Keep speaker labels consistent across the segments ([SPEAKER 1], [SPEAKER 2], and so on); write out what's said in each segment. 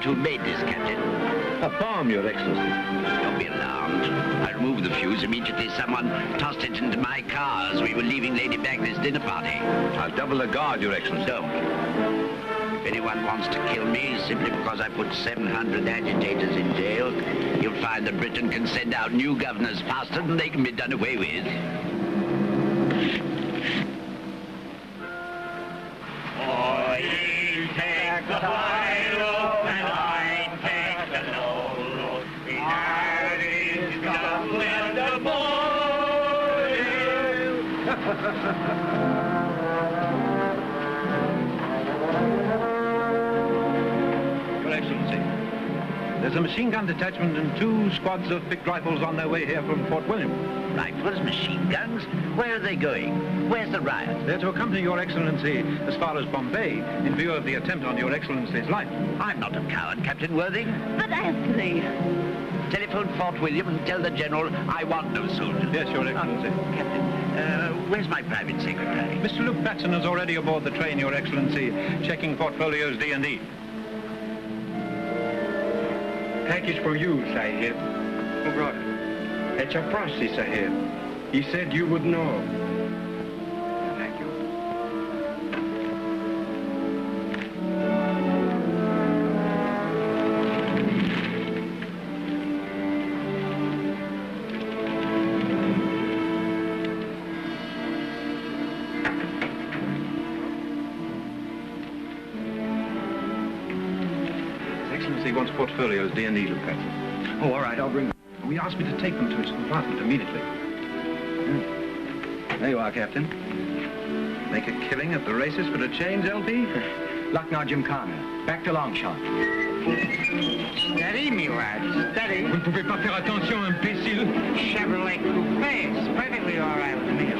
[SPEAKER 1] out who made this, Captain.
[SPEAKER 2] A bomb, Your Excellency.
[SPEAKER 1] Don't be alarmed. I removed the fuse immediately someone tossed it into my car as we were leaving Lady Bagney's dinner party.
[SPEAKER 2] I'll double the guard, Your Excellency.
[SPEAKER 1] Don't. If anyone wants to kill me simply because I put 700 agitators in jail, you'll find that Britain can send out new governors faster than they can be done away with.
[SPEAKER 3] Take the high road and I take the low road. Behind is government the
[SPEAKER 2] Your Excellency, there's a machine gun detachment and 2 squads of picked rifles on their way here from Fort William.
[SPEAKER 1] Rifles, machine guns? Where are they going? Where's the riot?
[SPEAKER 2] They're to accompany Your Excellency as far as Bombay in view of the attempt on Your Excellency's life.
[SPEAKER 1] I'm not a coward, Captain Worthing.
[SPEAKER 4] But Anthony...
[SPEAKER 1] Telephone Fort William and tell the General I want no soldiers.
[SPEAKER 2] Yes, Your Excellency.
[SPEAKER 1] Captain, where's my private secretary?
[SPEAKER 2] Mr. Luke Batson is already aboard the train, Your Excellency, checking portfolios D&D.
[SPEAKER 5] Package for you, Sahib. Who brought it? It's a Frosty, Sahib. He said you would know. Thank you.
[SPEAKER 2] His Excellency wants portfolios D&D, Luke Batson. Oh, all right, I'll bring them. He asked me to take them to his compartment immediately. There you are, Captain. Make a killing at the races for a change, LP?
[SPEAKER 5] Lucknow Gymkhana. Back to Longshot.
[SPEAKER 3] Steady, me lad, steady.
[SPEAKER 5] Vous ne pouvez pas faire attention, imbécile.
[SPEAKER 3] Chevrolet Coupe. It's perfectly all right with me.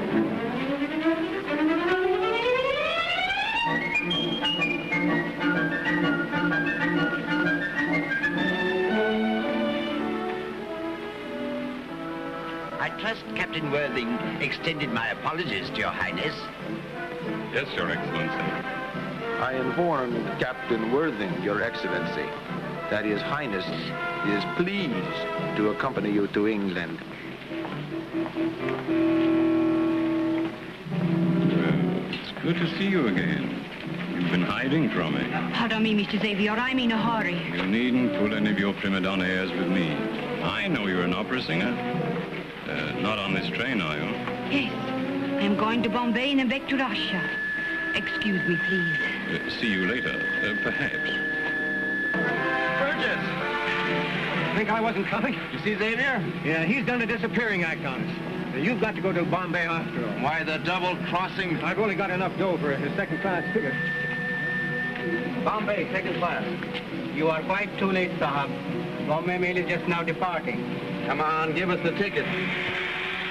[SPEAKER 1] I trust Captain Worthing extended my apologies to Your Highness.
[SPEAKER 6] Yes, Your Excellency.
[SPEAKER 7] I informed Captain Worthing, Your Excellency, that His Highness is pleased to accompany you to England.
[SPEAKER 6] Well, it's good to see you again. You've been hiding from me.
[SPEAKER 4] Pardon me, Mr. Xavier, I'm in a hurry.
[SPEAKER 6] You needn't pull any of your prima donna airs with me. I know you're an opera singer. Not on this train, are you?
[SPEAKER 4] Yes, I am going to Bombay and then back to Russia. Excuse me, please.
[SPEAKER 6] See you later, perhaps.
[SPEAKER 5] Burgess! Think I wasn't coming?
[SPEAKER 2] You see Xavier?
[SPEAKER 5] Yeah, he's done a disappearing act on us. You've got to go to Bombay after all.
[SPEAKER 7] Why the double crossing?
[SPEAKER 5] I've only got enough dough for a second-class ticket.
[SPEAKER 3] Bombay, second class. You are quite too late, Sahab. Bombay mail is just now departing.
[SPEAKER 7] Come on, give us the ticket.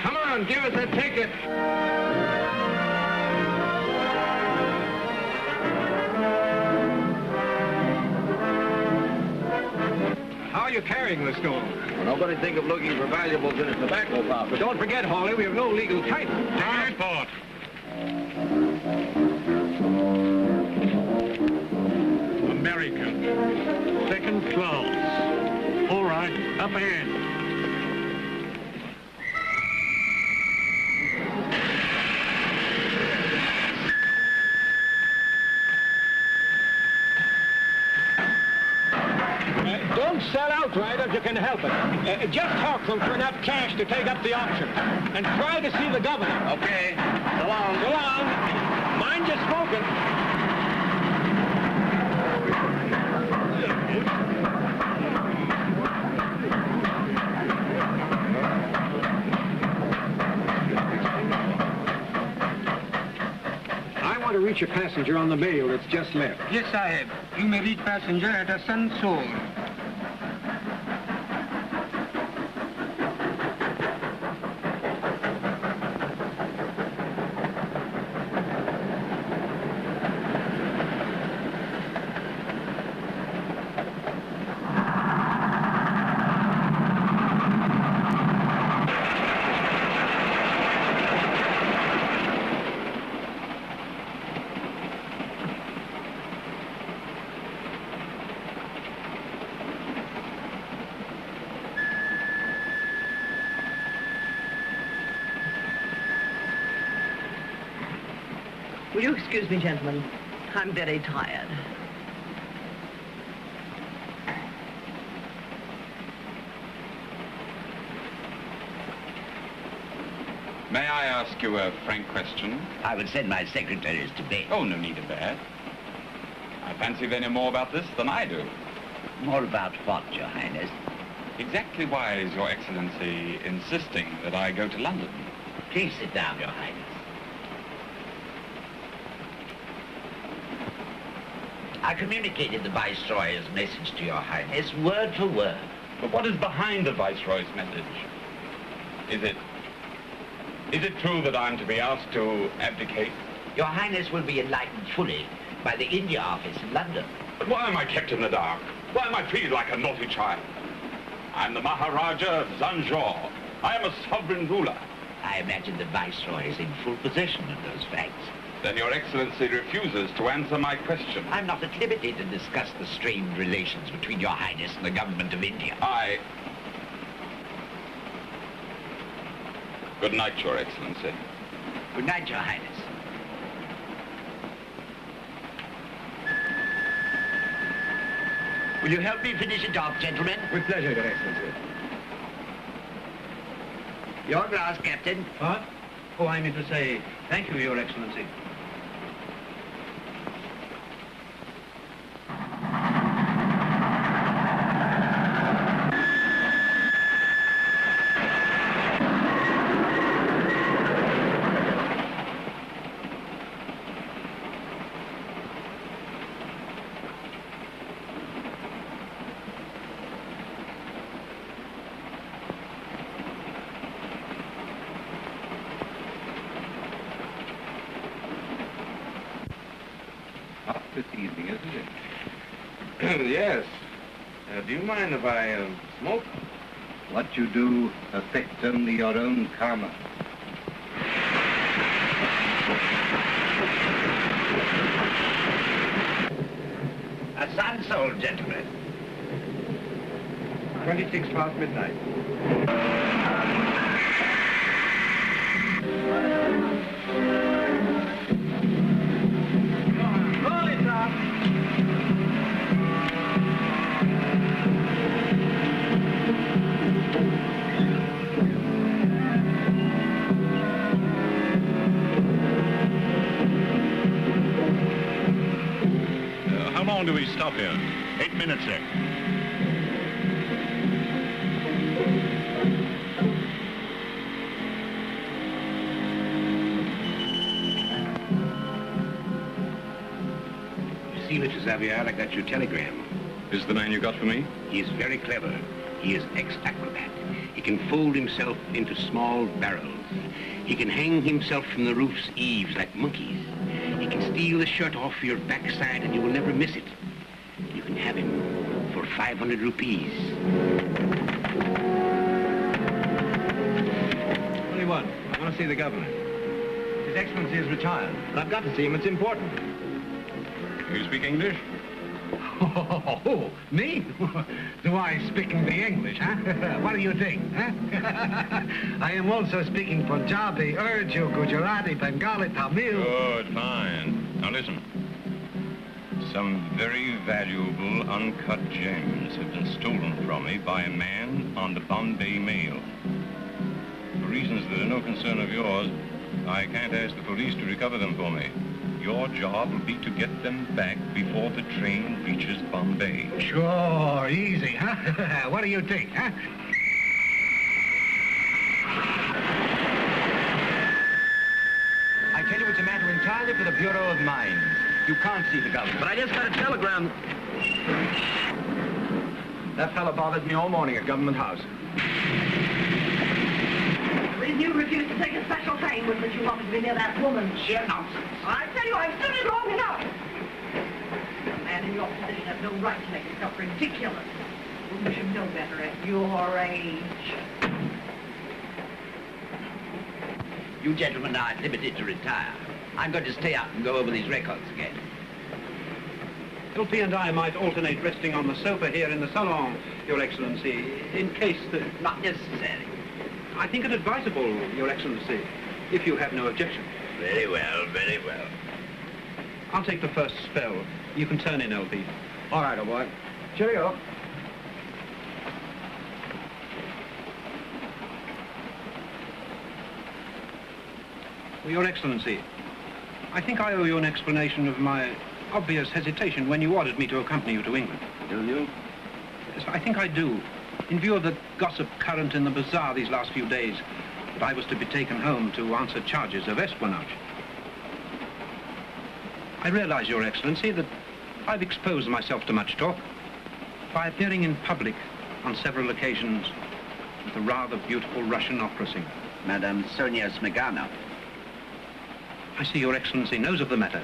[SPEAKER 7] Come on, give us the ticket.
[SPEAKER 5] How are you carrying the stone?
[SPEAKER 7] Well, nobody think of looking for valuables in a tobacco pouch.
[SPEAKER 5] But don't forget, Hawley, we have no legal title.
[SPEAKER 6] Passport!
[SPEAKER 8] American. Second class. All right, up ahead.
[SPEAKER 5] Don't sell outright if you can help it. Just talk them for enough cash to take up the option. And try to see the governor.
[SPEAKER 7] Okay, so long.
[SPEAKER 5] So long. Mind your smoking. I want to reach a passenger on the mail that's just left.
[SPEAKER 3] Yes, Sahib. You may reach passenger at Asansol.
[SPEAKER 9] Will you excuse me, gentlemen? I'm very tired.
[SPEAKER 6] May I ask you a frank question?
[SPEAKER 1] I would send my secretaries to bed.
[SPEAKER 6] Oh, no need of that. I fancy they know more about this than I do.
[SPEAKER 1] More about what, Your Highness?
[SPEAKER 6] Exactly why is Your Excellency insisting that I go to London?
[SPEAKER 1] Please sit down, Your Highness. I communicated the Viceroy's message to Your Highness, word for word.
[SPEAKER 6] But what is behind the Viceroy's message? Is it true that I'm to be asked to abdicate?
[SPEAKER 1] Your Highness will be enlightened fully by the India Office in London.
[SPEAKER 6] But why am I kept in the dark? Why am I treated like a naughty child? I'm the Maharaja of Zanjor. I am a sovereign ruler.
[SPEAKER 1] I imagine the Viceroy is in full possession of those facts.
[SPEAKER 6] Then Your Excellency refuses to answer my question.
[SPEAKER 1] I'm not at liberty to discuss the strained relations between Your Highness and the government of India.
[SPEAKER 6] Good night, Your Excellency.
[SPEAKER 1] Good night, Your Highness. Will you help me finish it off, gentlemen?
[SPEAKER 2] With pleasure, Your Excellency.
[SPEAKER 1] Your glass, Captain.
[SPEAKER 2] What? Oh, I mean to say, thank you, Your Excellency.
[SPEAKER 5] This evening, isn't it? Yes. Do you mind if I smoke? What you do affects only your own karma.
[SPEAKER 1] A sun soul, gentlemen.
[SPEAKER 2] 26 past midnight.
[SPEAKER 6] How long do we stop here?
[SPEAKER 8] 8 minutes, sir.
[SPEAKER 10] You see, Mr. Xavier, I got your telegram.
[SPEAKER 6] Is the man you got for me?
[SPEAKER 10] He is very clever. He is ex-acrobat. He can fold himself into small barrels. He can hang himself from the roof's eaves like monkeys. He can steal the shirt off your backside and you will never miss it. You can have him for 500 rupees.
[SPEAKER 2] 21. I want to see the governor. His Excellency is retired, but I've got to see him. It's important.
[SPEAKER 6] You speak English?
[SPEAKER 2] Oh, me? Do I speak the English, huh? What do you think, huh? I am also speaking Punjabi, Urdu, Gujarati, Bengali, Tamil.
[SPEAKER 6] Good, fine. Now listen. Some very valuable uncut gems have been stolen from me by a man on the Bombay Mail. For reasons that are no concern of yours, I can't ask the police to recover them for me. Your job will be to get them back before the train reaches Bombay.
[SPEAKER 2] Sure, easy, huh? What do you think, huh? I tell you, it's a matter entirely for the Bureau of Mines. You can't see the governor. But I just got a telegram. That fellow bothered me all morning at Government House.
[SPEAKER 9] You refused to take a special train with that you wanted to be near that woman.
[SPEAKER 1] Sheer nonsense.
[SPEAKER 9] I tell you, I've stood it long enough. A man in your position has no right to make himself ridiculous. You should know better at your age.
[SPEAKER 1] You gentlemen are at liberty to retire. I'm going to stay up and go over these records again.
[SPEAKER 2] LP and I might alternate resting on the sofa here in the salon, Your Excellency, in case the...
[SPEAKER 1] Not necessary.
[SPEAKER 2] I think it advisable, Your Excellency, if you have no objection.
[SPEAKER 1] Very well, very well.
[SPEAKER 2] I'll take the first spell. You can turn in, LB.
[SPEAKER 7] All right, old boy. Cheerio.
[SPEAKER 2] Well, Your Excellency, I think I owe you an explanation of my obvious hesitation when you ordered me to accompany you to England.
[SPEAKER 7] Do you?
[SPEAKER 2] Yes, I think I do. In view of the gossip current in the bazaar these last few days, that I was to be taken home to answer charges of espionage. I realize, Your Excellency, that I've exposed myself to much talk by appearing in public on several occasions with a rather beautiful Russian opera singer.
[SPEAKER 1] Madame Sonia Smeganov.
[SPEAKER 2] I see Your Excellency knows of the matter.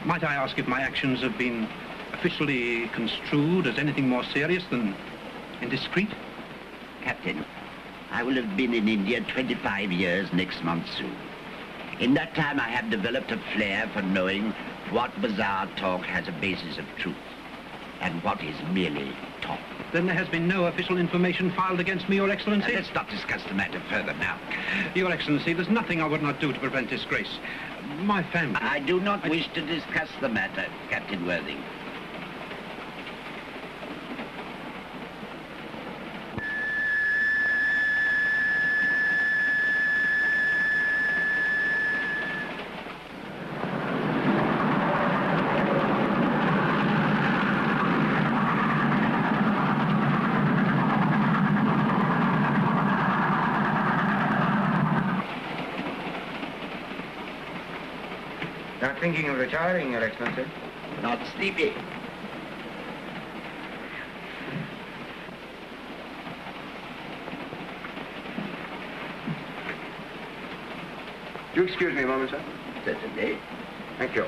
[SPEAKER 2] Might I ask if my actions have been officially construed as anything more serious than indiscreet?
[SPEAKER 1] Captain, I will have been in India 25 years next month soon. In that time, I have developed a flair for knowing what bazaar talk has a basis of truth and what is merely talk.
[SPEAKER 2] Then there has been no official information filed against me, Your Excellency?
[SPEAKER 1] Let's not discuss the matter further now.
[SPEAKER 2] Your Excellency, there's nothing I would not do to prevent disgrace. My family...
[SPEAKER 1] I do not wish to discuss the matter, Captain Worthing.
[SPEAKER 7] Not thinking of retiring, Your Excellency?
[SPEAKER 1] Not sleepy.
[SPEAKER 7] Do you excuse me a moment, sir?
[SPEAKER 1] Certainly.
[SPEAKER 7] Thank you.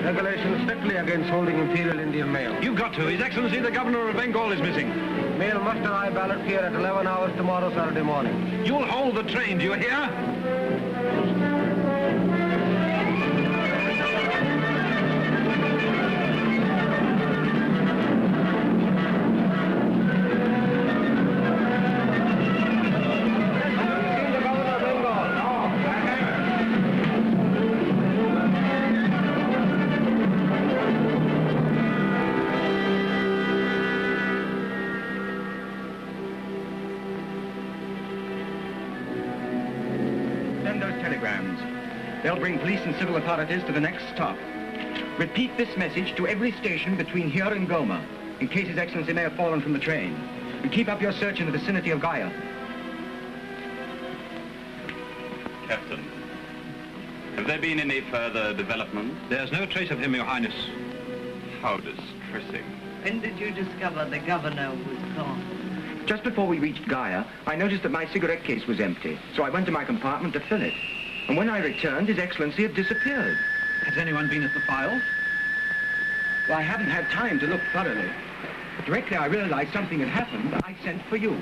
[SPEAKER 7] Regulations strictly against holding Imperial Indian mail.
[SPEAKER 2] You've got to. His Excellency, the Governor of Bengal is missing.
[SPEAKER 7] Mail must arrive ballot pier at 11 hours tomorrow, Saturday morning.
[SPEAKER 2] You'll hold the train, do you hear?
[SPEAKER 11] They'll bring police and civil authorities to the next stop. Repeat this message to every station between here and Goma, in case His Excellency may have fallen from the train. And keep up your search in the vicinity of Gaya.
[SPEAKER 12] Captain, have there been any further developments?
[SPEAKER 2] There's no trace of him, Your Highness.
[SPEAKER 12] How distressing.
[SPEAKER 9] When did you discover the governor was gone?
[SPEAKER 11] Just before we reached Gaya, I noticed that my cigarette case was empty, so I went to my compartment to fill it. And when I returned, His Excellency had disappeared.
[SPEAKER 2] Has anyone been at the file?
[SPEAKER 11] Well, I haven't had time to look thoroughly. Directly I realized something had happened, I sent for you.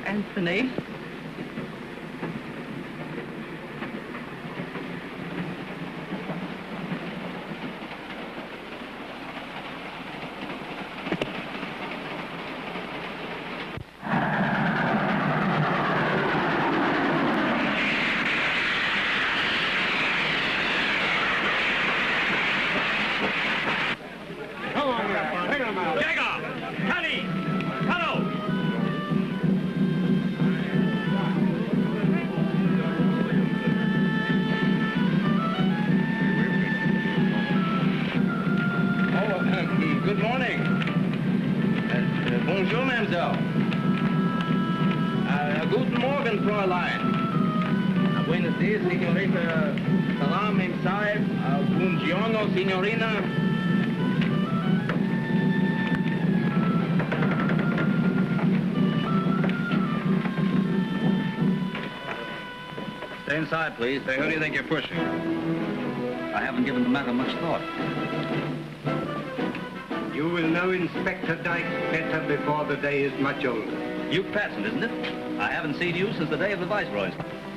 [SPEAKER 9] Anthony?
[SPEAKER 5] Morgen, Fräulein. Buenos dias, señorita. Salam inside. Buongiorno, signorina.
[SPEAKER 13] Stay inside, please. Say, who do you think you're pushing? I haven't given the matter much thought.
[SPEAKER 5] You will know Inspector Dyke better before the day is much older.
[SPEAKER 13] Duke Patson, isn't it? I haven't seen you since the day of the Viceroy's.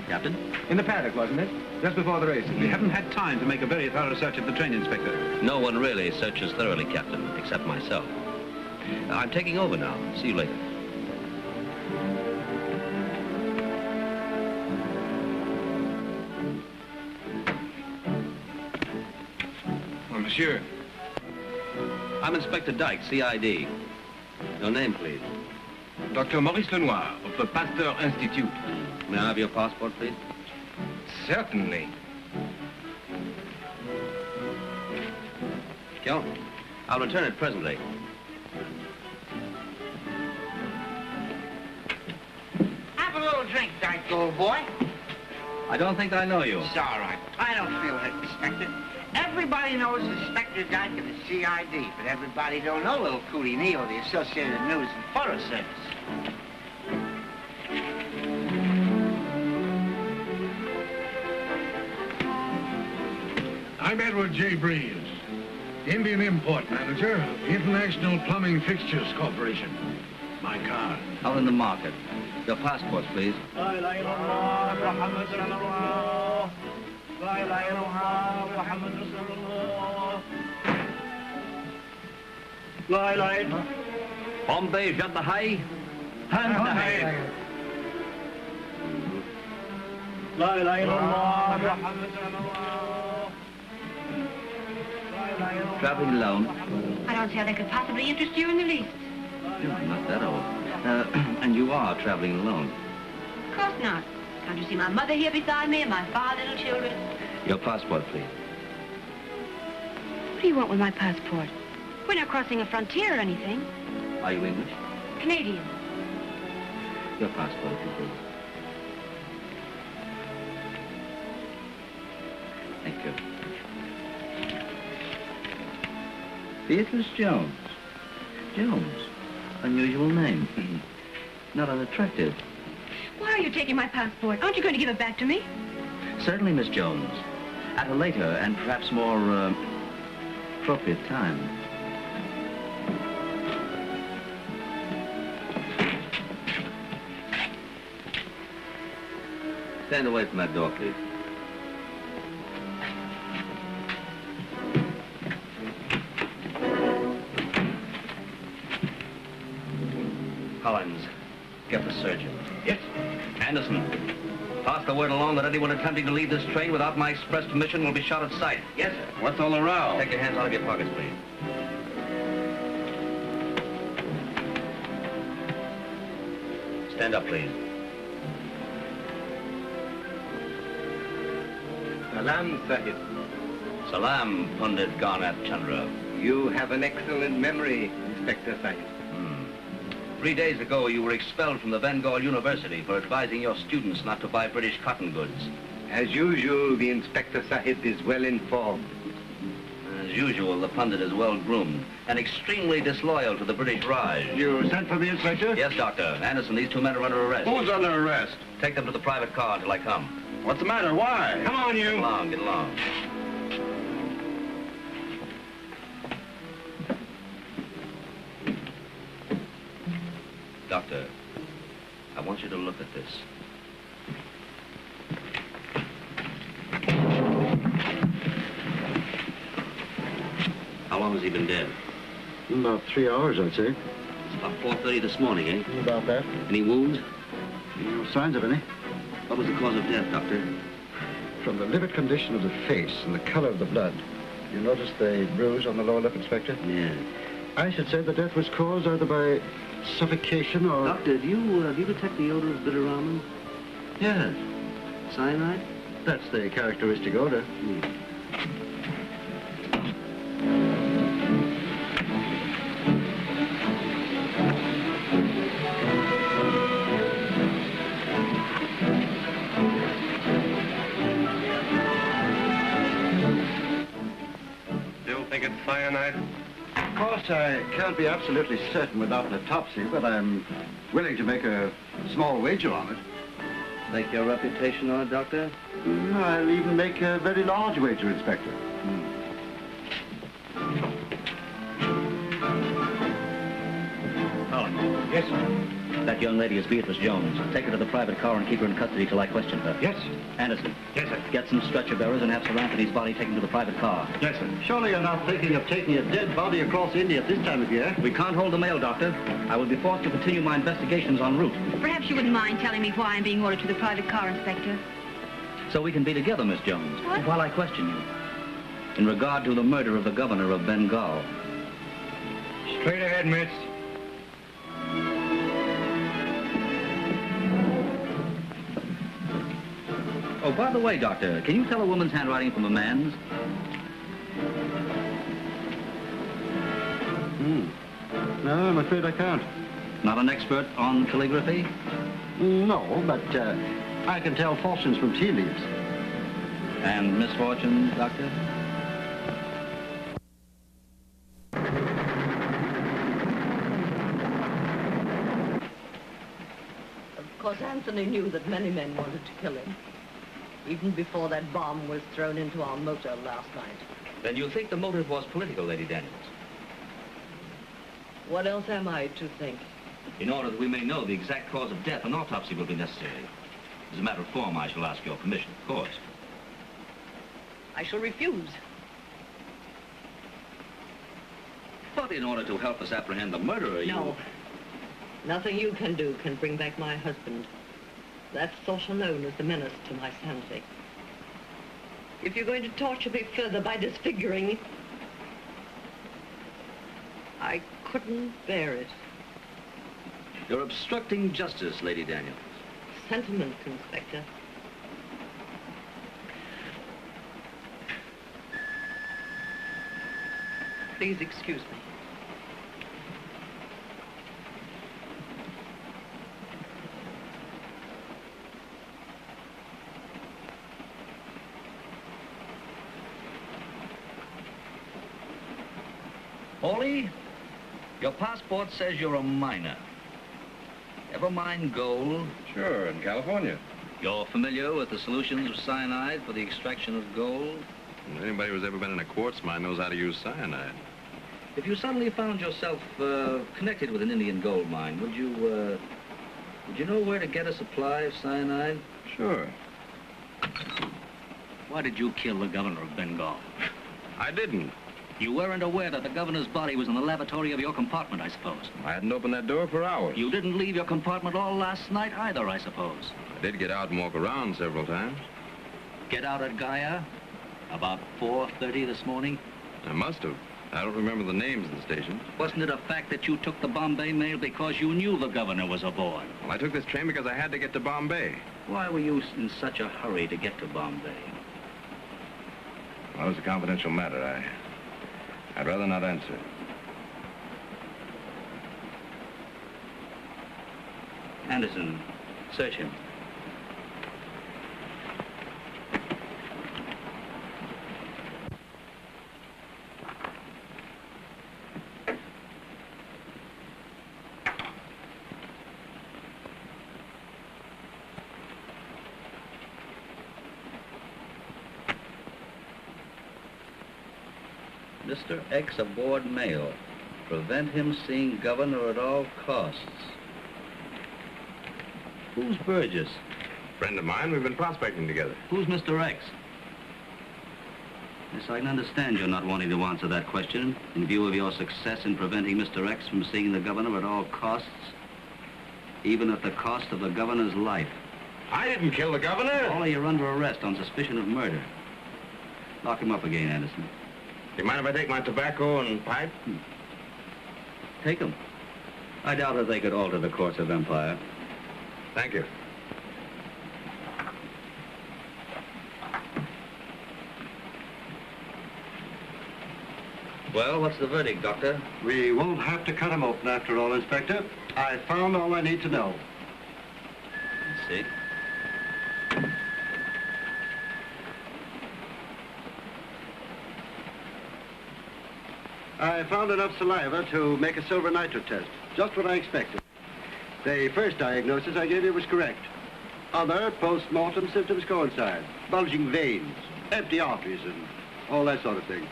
[SPEAKER 13] Captain?
[SPEAKER 11] In the paddock, wasn't it? Just before the races.
[SPEAKER 14] We haven't had time to make a very thorough search of the train, Inspector.
[SPEAKER 13] No one really searches thoroughly, Captain, except myself. I'm taking over now. See you later.
[SPEAKER 14] Oh, monsieur.
[SPEAKER 13] I'm Inspector Dyke, CID. Your name, please.
[SPEAKER 14] Dr. Maurice Lenoir of the Pasteur Institute.
[SPEAKER 13] May I have your passport, please?
[SPEAKER 14] Certainly.
[SPEAKER 13] Joe, I'll return it presently.
[SPEAKER 15] Have a little drink, Dyke, old boy.
[SPEAKER 13] I don't think I know you.
[SPEAKER 15] It's all right. I don't feel it, Inspector. Everybody knows Inspector Dyke of the CID, but everybody don't know little Cootie Neal, the Associated News and Photo Service.
[SPEAKER 2] I'm Edward J. Breeze, Indian Import Manager of the International Plumbing Fixtures Corporation. My car.
[SPEAKER 13] Out in the market. Your passports, please. Bombay, Jadahai. Traveling alone?
[SPEAKER 4] I don't see how they could possibly interest you in the least.
[SPEAKER 13] No, I'm not that old. And you are traveling alone?
[SPEAKER 4] Of course not. Can't you see my mother here beside me and my 5 little children?
[SPEAKER 13] Your passport, please.
[SPEAKER 4] What do you want with my passport? We're not crossing a frontier or anything.
[SPEAKER 13] Are you English?
[SPEAKER 4] Canadian.
[SPEAKER 13] Your passport, please. Thank you. Beatrice Jones. Jones. Unusual name. Not unattractive.
[SPEAKER 4] Why are you taking my passport? Aren't you going to give it back to me?
[SPEAKER 13] Certainly, Miss Jones. At a later and perhaps more appropriate time. Stand away from that door, please. Collins, get the surgeon.
[SPEAKER 14] Yes.
[SPEAKER 13] Anderson, pass the word along that anyone attempting to leave this train without my express permission will be shot at sight. Yes, sir.
[SPEAKER 14] What's all the row?
[SPEAKER 13] Take your hands out of your pockets, please. Stand up, please.
[SPEAKER 5] Salam, Sahib.
[SPEAKER 13] Salam, Pundit Garnath Chandra.
[SPEAKER 5] You have an excellent memory, Inspector Sahib.
[SPEAKER 13] 3 days ago, you were expelled from the Bengal University for advising your students not to buy British cotton goods.
[SPEAKER 5] As usual, the Inspector Sahib is well informed.
[SPEAKER 13] As usual, the pundit is well groomed and extremely disloyal to the British Raj.
[SPEAKER 2] You sent for the Inspector?
[SPEAKER 13] Yes, Doctor. Anderson, these 2 men are under arrest.
[SPEAKER 14] Who's under arrest?
[SPEAKER 13] Take them to the private car until I come.
[SPEAKER 14] What's the matter? Why?
[SPEAKER 5] Come on, you.
[SPEAKER 13] Get along, get along. Doctor, I want you to look at this. How long has he been dead?
[SPEAKER 7] About 3 hours, I'd say.
[SPEAKER 13] It's about 4:30 this morning, eh?
[SPEAKER 7] About that.
[SPEAKER 13] Any wounds?
[SPEAKER 7] No signs of any.
[SPEAKER 13] What was the cause of death, Doctor?
[SPEAKER 7] From the livid condition of the face and the color of the blood, you notice the bruise on the lower lip, Inspector?
[SPEAKER 13] Yeah.
[SPEAKER 7] I should say the death was caused either by suffocation or...
[SPEAKER 13] Doctor, do you detect the odor of bitter ramen?
[SPEAKER 7] Yes.
[SPEAKER 13] Cyanide?
[SPEAKER 7] That's the characteristic odor.
[SPEAKER 14] cyanide?
[SPEAKER 16] Of course, I can't be absolutely certain without an autopsy, but I'm willing to make a small wager on it.
[SPEAKER 13] Make your reputation on it, Doctor?
[SPEAKER 16] I'll even make a very large wager, Inspector.
[SPEAKER 17] Holland.
[SPEAKER 11] Yes, sir.
[SPEAKER 17] That young lady is Beatrice Jones. Take her to the private car and keep her in custody till I question her.
[SPEAKER 11] Yes.
[SPEAKER 17] Anderson.
[SPEAKER 11] Yes, sir.
[SPEAKER 17] Get some stretcher bearers and have Sir Anthony's body taken to the private car.
[SPEAKER 11] Yes, sir.
[SPEAKER 16] Surely you're not thinking of taking a dead body across India at this time of year?
[SPEAKER 17] We can't hold the mail, Doctor. I will be forced to continue my investigations en route.
[SPEAKER 4] Perhaps you wouldn't mind telling me why I'm being ordered to the private car, Inspector.
[SPEAKER 17] So we can be together, Miss Jones,
[SPEAKER 4] What?
[SPEAKER 17] while I question you. In regard to the murder of the governor of Bengal.
[SPEAKER 11] Straight ahead, miss.
[SPEAKER 17] Oh, by the way, Doctor, can you tell a woman's handwriting from a man's?
[SPEAKER 16] No, I'm afraid I can't.
[SPEAKER 17] Not an expert on calligraphy?
[SPEAKER 16] No, but I can tell fortunes from tea leaves.
[SPEAKER 17] And misfortunes, Doctor?
[SPEAKER 18] Of course, Anthony knew that many men wanted to kill him, even before that bomb was thrown into our motor last night.
[SPEAKER 17] Then you think the motive was political, Lady Daniels?
[SPEAKER 18] What else am I to think?
[SPEAKER 17] In order that we may know the exact cause of death, an autopsy will be necessary. As a matter of form, I shall ask your permission, of course.
[SPEAKER 18] I shall refuse.
[SPEAKER 17] But in order to help us apprehend the murderer,
[SPEAKER 18] No. Nothing you can do can bring back my husband. That's also known as the menace to my sanity. If you're going to torture me further by disfiguring, I couldn't bear it.
[SPEAKER 17] You're obstructing justice, Lady Daniels.
[SPEAKER 18] Sentiment, Inspector. Please excuse me.
[SPEAKER 17] Paulie, your passport says you're a miner. Ever mine gold?
[SPEAKER 5] Sure, in California.
[SPEAKER 17] You're familiar with the solutions of cyanide for the extraction of gold?
[SPEAKER 5] Anybody who's ever been in a quartz mine knows how to use cyanide.
[SPEAKER 17] If you suddenly found yourself connected with an Indian gold mine, would you know where to get a supply of cyanide?
[SPEAKER 5] Sure.
[SPEAKER 17] Why did you kill the governor of Bengal?
[SPEAKER 5] I didn't.
[SPEAKER 17] You weren't aware that the governor's body was in the lavatory of your compartment, I suppose.
[SPEAKER 5] I hadn't opened that door for hours.
[SPEAKER 17] You didn't leave your compartment all last night either, I suppose.
[SPEAKER 5] I did get out and walk around several times.
[SPEAKER 17] Get out at Gaya about 4:30 this morning?
[SPEAKER 5] I must have. I don't remember the names of the stations.
[SPEAKER 17] Wasn't it a fact that you took the Bombay mail because you knew the governor was aboard?
[SPEAKER 5] Well, I took this train because I had to get to Bombay.
[SPEAKER 17] Why were you in such a hurry to get to Bombay?
[SPEAKER 5] Well, it's a confidential matter. I'd rather not answer.
[SPEAKER 17] Anderson, search him. Mr. X aboard mail. Prevent him seeing governor at all costs. Who's Burgess?
[SPEAKER 5] Friend of mine, we've been prospecting together.
[SPEAKER 17] Who's Mr. X? Yes, I can understand you're not wanting to answer that question in view of your success in preventing Mr. X from seeing the governor at all costs, even at the cost of the governor's life.
[SPEAKER 5] I didn't kill the governor.
[SPEAKER 17] Only you're under arrest on suspicion of murder. Lock him up again, Anderson.
[SPEAKER 5] Do you mind if I take my tobacco and pipe?
[SPEAKER 17] Take them. I doubt that they could alter the course of empire.
[SPEAKER 5] Thank you.
[SPEAKER 17] Well, what's the verdict, Doctor?
[SPEAKER 16] We won't have to cut him open after all, Inspector. I found all I need to know.
[SPEAKER 17] Let's see.
[SPEAKER 16] I found enough saliva to make a silver nitrate test. Just what I expected. The first diagnosis I gave you was correct. Other post-mortem symptoms coincide. Bulging veins, empty arteries, and all that sort of thing.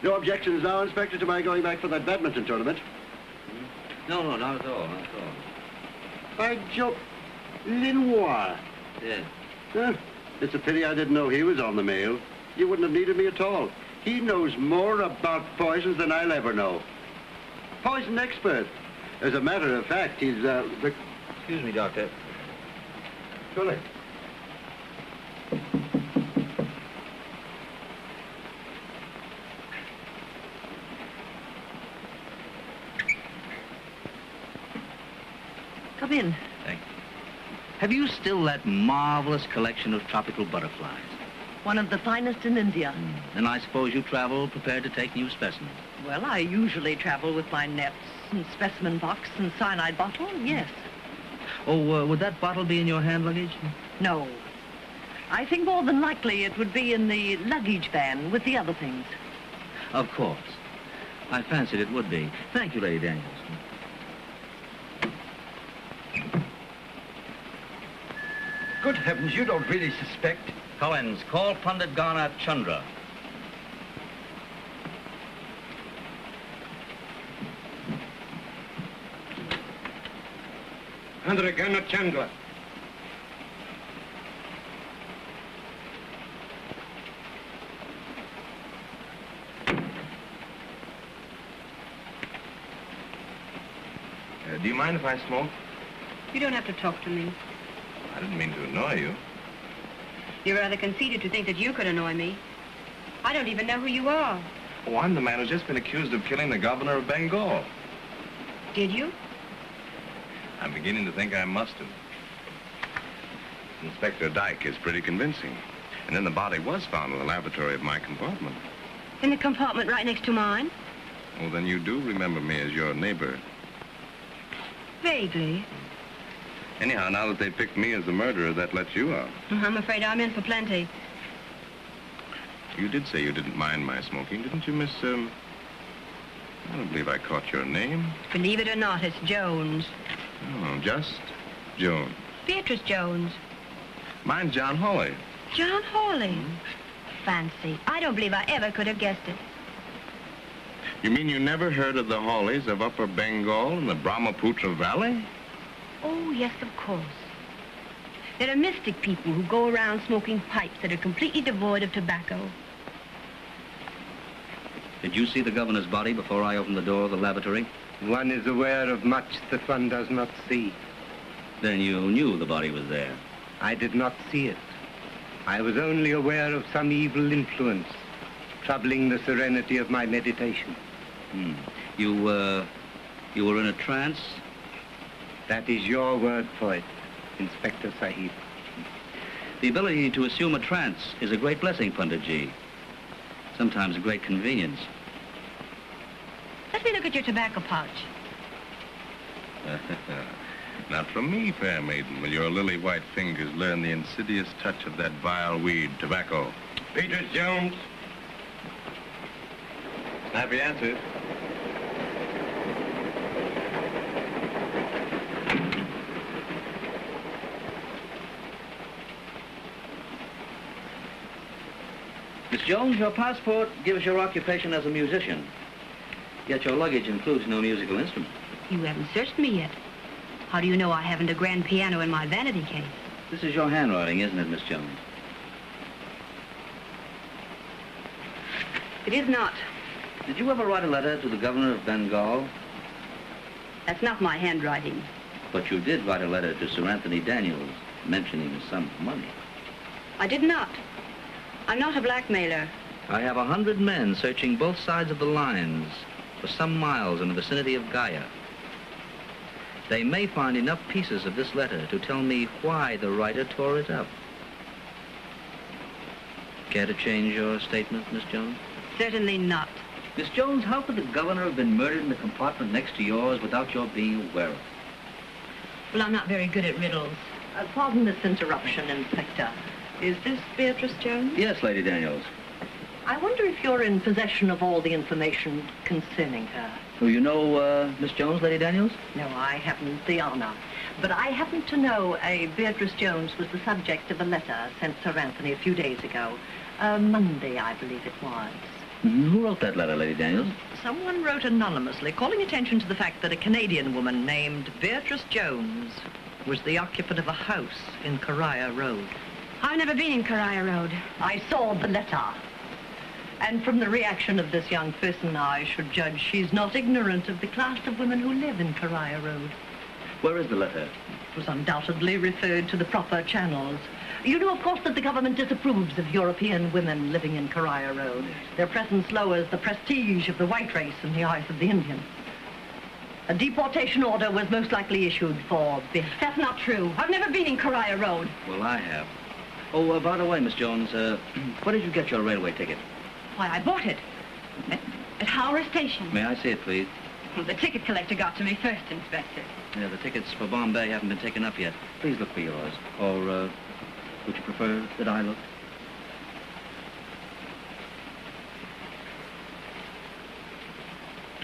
[SPEAKER 16] No objections now, Inspector, to my going back for that badminton tournament?
[SPEAKER 17] No, not at all, not at all.
[SPEAKER 16] By Jove, Lenoir.
[SPEAKER 17] Yes.
[SPEAKER 16] Huh? It's a pity I didn't know he was on the mail. You wouldn't have needed me at all. He knows more about poisons than I'll ever know. Poison expert. As a matter of fact, he's,
[SPEAKER 17] Excuse me, Doctor.
[SPEAKER 16] Surely.
[SPEAKER 18] Come in.
[SPEAKER 17] Thank you. Have you still that marvelous collection of tropical butterflies?
[SPEAKER 18] One of the finest in India.
[SPEAKER 17] And I suppose you travel prepared to take new specimens.
[SPEAKER 18] Well, I usually travel with my nets and specimen box and cyanide bottle, yes.
[SPEAKER 17] Oh, would that bottle be in your hand luggage?
[SPEAKER 18] No. I think more than likely it would be in the luggage van with the other things.
[SPEAKER 17] Of course. I fancied it would be. Thank you, Lady Daniels.
[SPEAKER 11] Good heavens, you don't really suspect?
[SPEAKER 17] Collins, call Pandit Garnath Chandra.
[SPEAKER 2] Pandit Garnath Chandra.
[SPEAKER 5] Do you mind if I smoke?
[SPEAKER 19] You don't have to talk to me.
[SPEAKER 5] I didn't mean to annoy you.
[SPEAKER 19] You're rather conceited to think that you could annoy me. I don't even know who you are.
[SPEAKER 5] Oh, I'm the man who's just been accused of killing the governor of Bengal.
[SPEAKER 19] Did you?
[SPEAKER 5] I'm beginning to think I must have. Inspector Dyke is pretty convincing. And then the body was found in the lavatory of my compartment.
[SPEAKER 19] In the compartment right next to mine?
[SPEAKER 5] Well, then you do remember me as your neighbor.
[SPEAKER 19] Vaguely.
[SPEAKER 5] Anyhow, now that they picked me as the murderer, that lets you out.
[SPEAKER 19] I'm afraid I'm in for plenty.
[SPEAKER 5] You did say you didn't mind my smoking, didn't you, Miss, I don't believe I caught your name.
[SPEAKER 19] Believe it or not, it's Jones.
[SPEAKER 5] Oh, just Jones.
[SPEAKER 19] Beatrice Jones.
[SPEAKER 5] Mine's John Hawley.
[SPEAKER 19] John Hawley. Fancy. I don't believe I ever could have guessed it.
[SPEAKER 5] You mean you never heard of the Hawleys of Upper Bengal in the Brahmaputra Valley?
[SPEAKER 19] Oh, yes, of course. There are mystic people who go around smoking pipes that are completely devoid of tobacco.
[SPEAKER 17] Did you see the governor's body before I opened the door of the lavatory?
[SPEAKER 2] One is aware of much that one does not see.
[SPEAKER 17] Then you knew the body was there?
[SPEAKER 2] I did not see it. I was only aware of some evil influence troubling the serenity of my meditation.
[SPEAKER 17] You were in a trance?
[SPEAKER 2] That is your word for it, Inspector Sahib.
[SPEAKER 17] The ability to assume a trance is a great blessing, Panditji. Sometimes a great convenience.
[SPEAKER 19] Let me look at your tobacco pouch.
[SPEAKER 5] Not from me, fair maiden, will your lily-white fingers learn the insidious touch of that vile weed, tobacco.
[SPEAKER 2] Beatrice Jones.
[SPEAKER 5] Snappy answers.
[SPEAKER 17] Miss Jones, your passport gives your occupation as a musician. Yet your luggage includes no musical instrument.
[SPEAKER 19] You haven't searched me yet. How do you know I haven't a grand piano in my vanity case?
[SPEAKER 17] This is your handwriting, isn't it, Miss Jones?
[SPEAKER 19] It is not.
[SPEAKER 17] Did you ever write a letter to the governor of Bengal?
[SPEAKER 19] That's not my handwriting.
[SPEAKER 17] But you did write a letter to Sir Anthony Daniels, mentioning a sum of money.
[SPEAKER 19] I did not. I'm not a blackmailer.
[SPEAKER 17] I have 100 men searching both sides of the lines for some miles in the vicinity of Gaya. They may find enough pieces of this letter to tell me why the writer tore it up. Care to change your statement, Miss Jones?
[SPEAKER 19] Certainly not.
[SPEAKER 17] Miss Jones, how could the governor have been murdered in the compartment next to yours without your being aware of it?
[SPEAKER 19] Well, I'm not very good at riddles.
[SPEAKER 18] Pardon this interruption, Inspector. Is this Beatrice Jones?
[SPEAKER 17] Yes, Lady Daniels.
[SPEAKER 18] I wonder if you're in possession of all the information concerning her.
[SPEAKER 17] Oh, you know Miss Jones, Lady Daniels?
[SPEAKER 18] No, I haven't the honor. But I happen to know a Beatrice Jones was the subject of a letter sent Sir Anthony a few days ago. Monday, I believe it was.
[SPEAKER 17] Who wrote that letter, Lady Daniels?
[SPEAKER 18] Someone wrote anonymously, calling attention to the fact that a Canadian woman named Beatrice Jones was the occupant of a house in Correa Road.
[SPEAKER 19] I've never been in Correa Road.
[SPEAKER 18] I saw the letter. And from the reaction of this young person, I should judge she's not ignorant of the class of women who live in Correa Road.
[SPEAKER 17] Where is the letter?
[SPEAKER 18] It was undoubtedly referred to the proper channels. You know, of course, that the government disapproves of European women living in Correa Road. Their presence lowers the prestige of the white race in the eyes of the Indian. A deportation order was most likely issued for Biff.
[SPEAKER 19] That's not true. I've never been in Correa Road.
[SPEAKER 17] Well, I have. Oh, by the way, Miss Jones, where did you get your railway ticket?
[SPEAKER 19] Why, I bought it. At Howrah Station.
[SPEAKER 17] May I see it, please?
[SPEAKER 19] Well, the ticket collector got to me first, Inspector.
[SPEAKER 17] Yeah, the tickets for Bombay haven't been taken up yet. Please look for yours. Or, would you prefer that I look?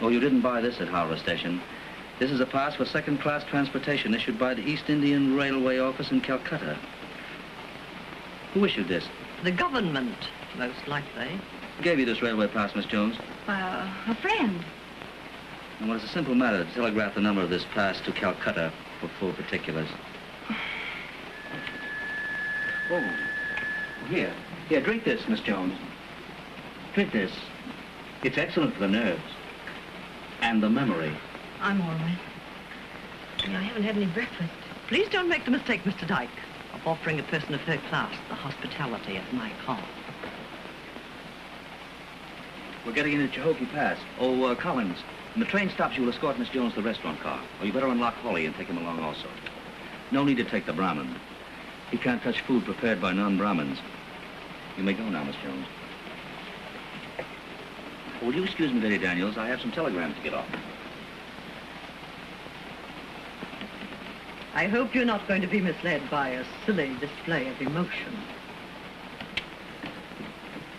[SPEAKER 17] Oh, you didn't buy this at Howrah Station. This is a pass for second-class transportation issued by the East Indian Railway Office in Calcutta. Who issued this?
[SPEAKER 18] The government, most likely.
[SPEAKER 17] Who gave you this railway pass, Miss Jones?
[SPEAKER 19] A friend.
[SPEAKER 17] Well, it's a simple matter to telegraph the number of this pass to Calcutta for full particulars. Oh, here. Here, drink this, Miss Jones. Drink this. It's excellent for the nerves. And the memory.
[SPEAKER 18] I'm all right.
[SPEAKER 19] I haven't had any breakfast.
[SPEAKER 18] Please don't make the mistake, Mr. Dyke, of offering a person of third class the hospitality of my car.
[SPEAKER 17] We're getting into Chahokee Pass. Oh, Collins, when the train stops, you'll escort Miss Jones to the restaurant car. Or you better unlock Hawley and take him along also. No need to take the Brahmin. He can't touch food prepared by non-Brahmins. You may go now, Miss Jones. Will you excuse me, Lady Daniels? I have some telegrams to get off.
[SPEAKER 18] I hope you're not going to be misled by a silly display of emotion.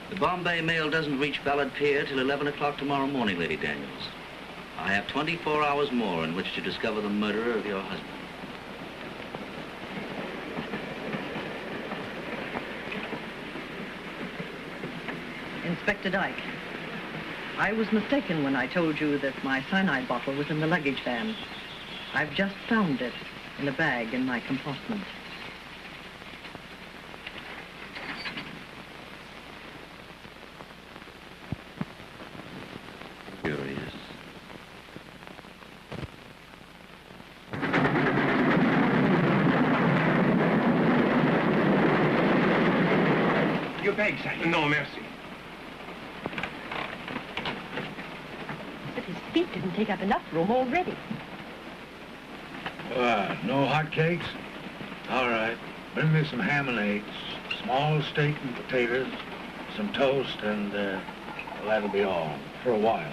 [SPEAKER 17] The Bombay mail doesn't reach Ballard Pier till 11 o'clock tomorrow morning, Lady Daniels. I have 24 hours more in which to discover the murderer of your husband.
[SPEAKER 18] Inspector Dyke, I was mistaken when I told you that my cyanide bottle was in the luggage van. I've just found it in a bag in my compartment.
[SPEAKER 17] Curious.
[SPEAKER 2] Your bag, sir.
[SPEAKER 14] No, merci.
[SPEAKER 19] But his feet didn't take up enough room already.
[SPEAKER 2] No hot cakes? All right. Bring me some ham and eggs, small steak and potatoes, some toast, and well, that'll be all for a while.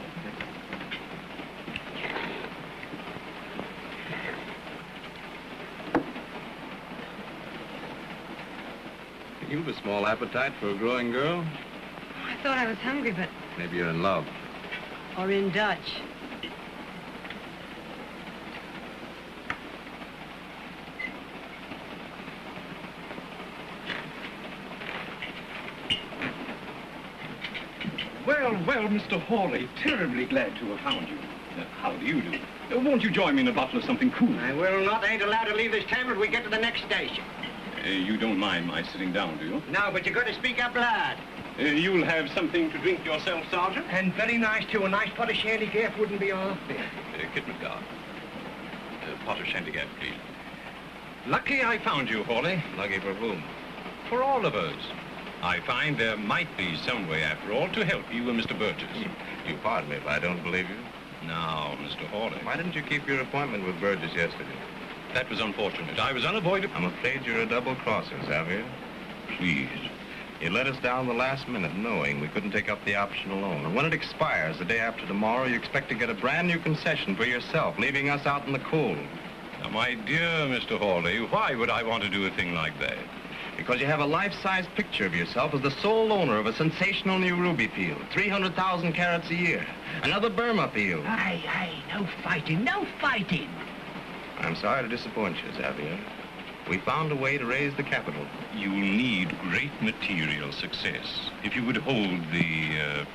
[SPEAKER 5] You've a small appetite for a growing girl.
[SPEAKER 19] I thought I was hungry, but...
[SPEAKER 5] Maybe you're in love.
[SPEAKER 19] Or in Dutch.
[SPEAKER 14] Well, Mr. Hawley, terribly glad to have found you. How do you do? Won't you join me in a bottle of something cool?
[SPEAKER 15] I will not. Ain't allowed to leave this town until we get to the next station.
[SPEAKER 14] You don't mind my sitting down, do you?
[SPEAKER 15] No, but you got to speak up loud.
[SPEAKER 14] You'll have something to drink yourself, Sergeant?
[SPEAKER 2] And very nice, too. A nice pot of shandygaff wouldn't be off.
[SPEAKER 14] Kidnapgar. Pot of shandygaff, please. Lucky I found you, Hawley.
[SPEAKER 5] Lucky for whom?
[SPEAKER 14] For all of us. I find there might be some way, after all, to help you and Mr. Burgess.
[SPEAKER 5] You pardon me if I don't believe you.
[SPEAKER 14] Now, Mr. Hawley.
[SPEAKER 5] Why didn't you keep your appointment with Burgess yesterday?
[SPEAKER 14] That was unfortunate. I was unavoidable.
[SPEAKER 5] I'm afraid you're a double-crosser, Xavier.
[SPEAKER 14] Please.
[SPEAKER 5] You let us down the last minute knowing we couldn't take up the option alone. And when it expires the day after tomorrow, you expect to get a brand new concession for yourself, leaving us out in the cold.
[SPEAKER 14] Now, my dear Mr. Hawley, why would I want to do a thing like that?
[SPEAKER 5] Because you have a life-size picture of yourself as the sole owner of a sensational new ruby field, 300,000 carats a year. Another Burma field.
[SPEAKER 10] Aye, no fighting, no fighting.
[SPEAKER 5] I'm sorry to disappoint you, Xavier. We found a way to raise the capital.
[SPEAKER 6] You'll need great material success if you would hold the,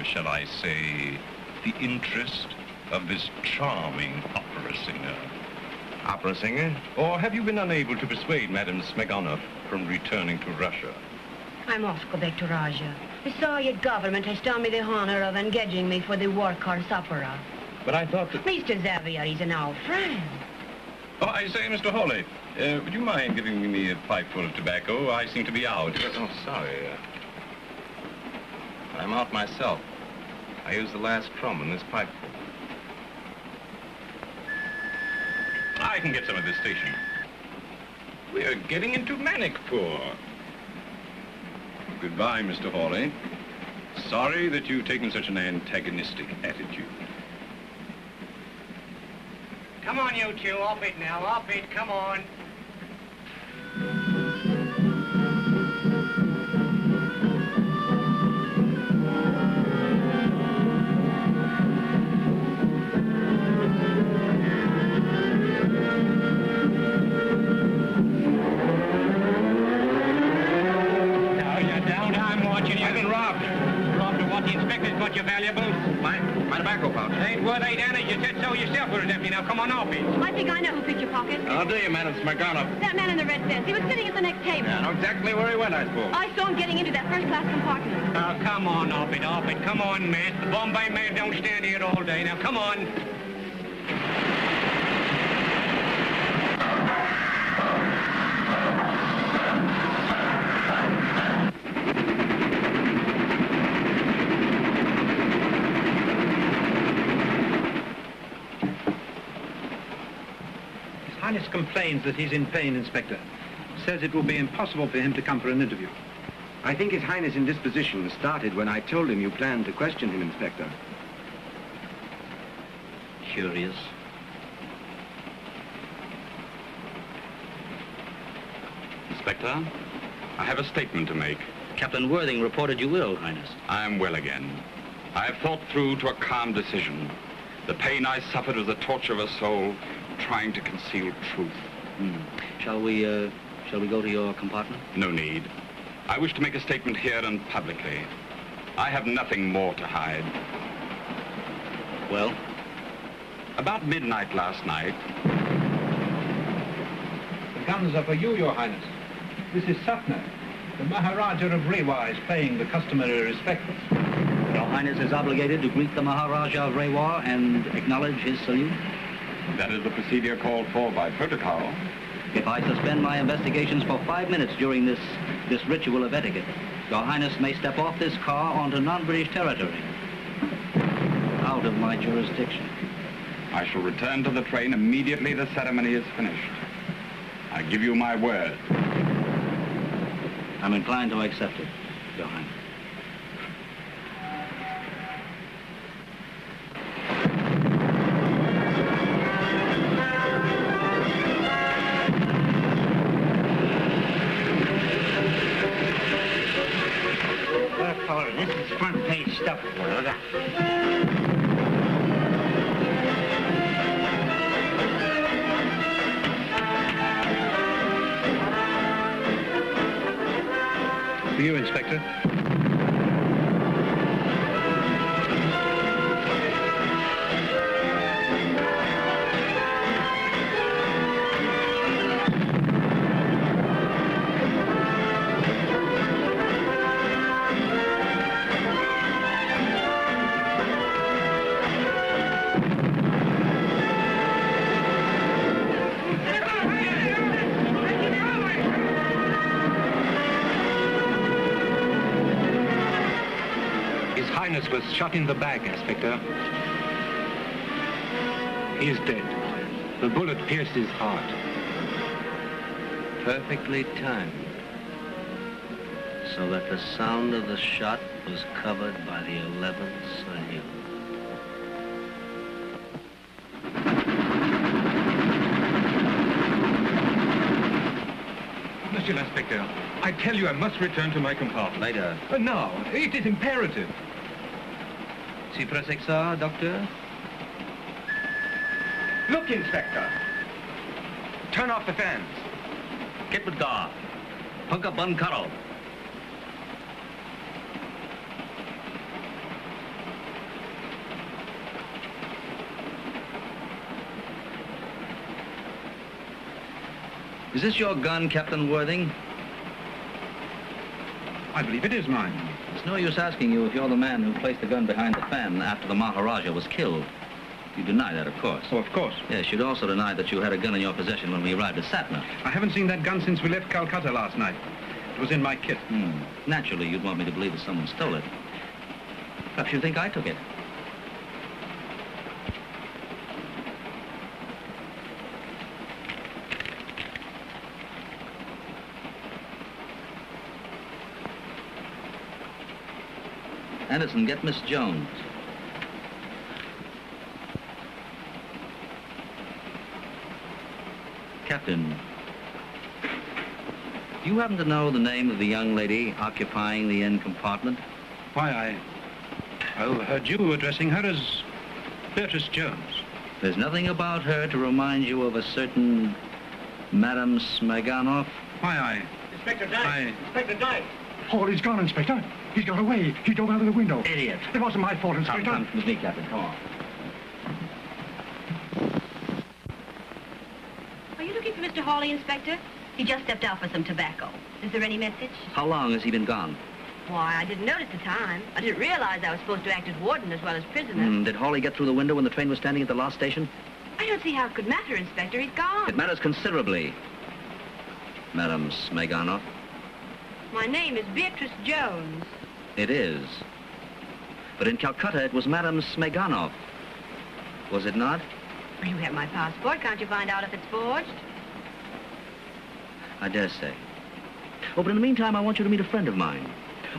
[SPEAKER 6] shall I say, the interest of this charming opera singer.
[SPEAKER 5] Opera singer?
[SPEAKER 6] Or have you been unable to persuade Madame Smegonov from returning to Russia?
[SPEAKER 19] I must go back to Russia. The Soviet government has done me the honor of engaging me for the workhorse opera.
[SPEAKER 6] But I thought that...
[SPEAKER 19] Mr. Xavier is an old friend.
[SPEAKER 6] Oh, I say, Mr. Hawley, would you mind giving me a pipe full of tobacco? I seem to be out.
[SPEAKER 5] Oh, sorry. I'm out myself. I used the last crumb in this pipeful.
[SPEAKER 6] I can get some at this station. We're getting into Manicpur. Goodbye, Mr. Hawley. Sorry that you've taken such an antagonistic attitude.
[SPEAKER 2] Come on, you two. Off it now. Off it. Come on.
[SPEAKER 10] Your valuables? My tobacco pouch. Ain't worth 8 annas. You said so yourself with a deputy. Now come on off it.
[SPEAKER 19] I think I know who picked your pocket.
[SPEAKER 5] I'll do you, Madam Smegonov.
[SPEAKER 19] That man in the red vest. He was sitting at the next table.
[SPEAKER 5] Yeah, I know exactly where he went, I suppose.
[SPEAKER 19] I saw him getting into that first-class compartment.
[SPEAKER 10] Now come on off it. Come on, man. The Bombay mail don't stand here all day. Now come on.
[SPEAKER 2] Highness complains that he's in pain, Inspector. Says it will be impossible for him to come for an interview.
[SPEAKER 11] I think His Highness' indisposition started when I told him you planned to question him, Inspector.
[SPEAKER 17] Curious.
[SPEAKER 12] Inspector, I have a statement to make.
[SPEAKER 17] Captain Worthing reported you ill, Highness.
[SPEAKER 12] I am well again. I have thought through to a calm decision. The pain I suffered was the torture of a soul trying to conceal truth.
[SPEAKER 17] Shall we go to your compartment?
[SPEAKER 12] No need. I wish to make a statement here and publicly. I have nothing more to hide.
[SPEAKER 17] Well?
[SPEAKER 12] About midnight last night.
[SPEAKER 2] The guns are for you, Your Highness. This is Satna. The Maharaja of Rewa is paying the customary respects.
[SPEAKER 17] Your Highness is obligated to greet the Maharaja of Rewa and acknowledge his salute.
[SPEAKER 12] That is the procedure called for by protocol.
[SPEAKER 17] If I suspend my investigations for 5 minutes during this ritual of etiquette, Your Highness may step off this car onto non-British territory. Out of my jurisdiction.
[SPEAKER 12] I shall return to the train immediately the ceremony is finished. I give you my word.
[SPEAKER 17] I'm inclined to accept it, Your Highness.
[SPEAKER 15] This is front-page stuff for you.
[SPEAKER 2] For you, Inspector. Was shot in the back, Inspector. He is dead. The bullet pierced his heart.
[SPEAKER 17] Perfectly timed. So that the sound of the shot was covered by the 11th salute.
[SPEAKER 14] Monsieur l'Inspecteur, I tell you I must return to my compartment.
[SPEAKER 17] Later.
[SPEAKER 14] Now, it is imperative.
[SPEAKER 17] Si pressé que ça, Doctor?
[SPEAKER 11] Look, Inspector. Turn off the fans.
[SPEAKER 17] Get with guard. Punk up bun cuddle. Is this your gun, Captain Worthing?
[SPEAKER 14] I believe it is mine.
[SPEAKER 17] It's no use asking you if you're the man who placed the gun behind the fan after the Maharaja was killed. You deny that, of course.
[SPEAKER 14] Oh, of course.
[SPEAKER 17] Yes, you'd also deny that you had a gun in your possession when we arrived at Satna.
[SPEAKER 14] I haven't seen that gun since we left Calcutta last night. It was in my kit.
[SPEAKER 17] Naturally, you'd want me to believe that someone stole it. Perhaps you think I took it. Anderson, get Miss Jones. Captain, do you happen to know the name of the young lady occupying the end compartment?
[SPEAKER 14] Why, I overheard you addressing her as Beatrice Jones.
[SPEAKER 17] There's nothing about her to remind you of a certain Madame Smirganov?
[SPEAKER 14] Why,
[SPEAKER 15] Inspector Dyke! Inspector Dyke!
[SPEAKER 14] Oh, he's gone, Inspector. He's got away. He dove out of the window.
[SPEAKER 17] Idiot.
[SPEAKER 14] It wasn't my fault, Inspector.
[SPEAKER 17] Come with me, Captain. Come on.
[SPEAKER 19] Are you looking for Mr. Hawley, Inspector? He just stepped out for some tobacco. Is there any message?
[SPEAKER 17] How long has he been gone?
[SPEAKER 19] Why, I didn't notice the time. I didn't realize I was supposed to act as warden as well as prisoner.
[SPEAKER 17] Did Hawley get through the window when the train was standing at the last station?
[SPEAKER 19] I don't see how it could matter, Inspector. He's gone.
[SPEAKER 17] It matters considerably, Madame Smirganov.
[SPEAKER 19] My name is Beatrice Jones.
[SPEAKER 17] It is. But in Calcutta, it was Madame Smirganov. Was it not?
[SPEAKER 19] You have my passport. Can't you find out if it's forged?
[SPEAKER 17] I dare say. Oh, but in the meantime, I want you to meet a friend of mine.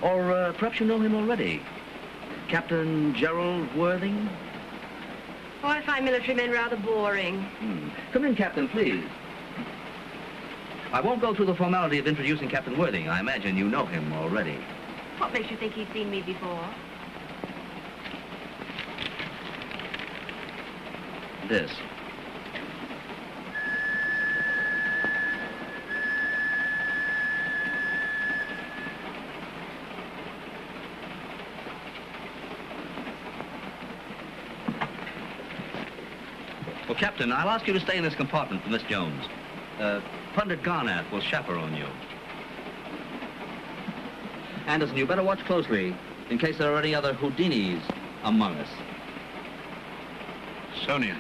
[SPEAKER 17] Or perhaps you know him already. Captain Gerald Worthing?
[SPEAKER 19] Oh, I find military men rather boring.
[SPEAKER 17] Come in, Captain, please. I won't go through the formality of introducing Captain Worthing. I imagine you know him already.
[SPEAKER 19] What makes you think he's seen me before?
[SPEAKER 17] This. Well, Captain, I'll ask you to stay in this compartment for Miss Jones. Pundit Garnath will chaperone you. Anderson, you better watch closely in case there are any other Houdinis among us.
[SPEAKER 14] Sonia.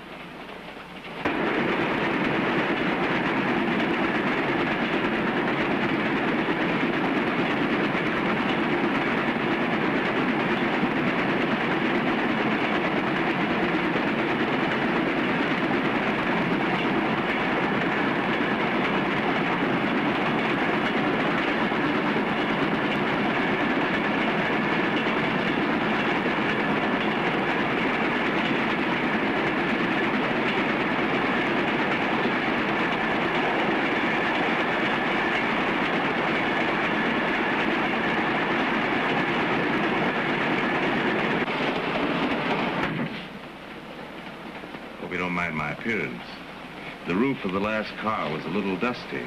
[SPEAKER 5] The roof of the last car was a little dusty.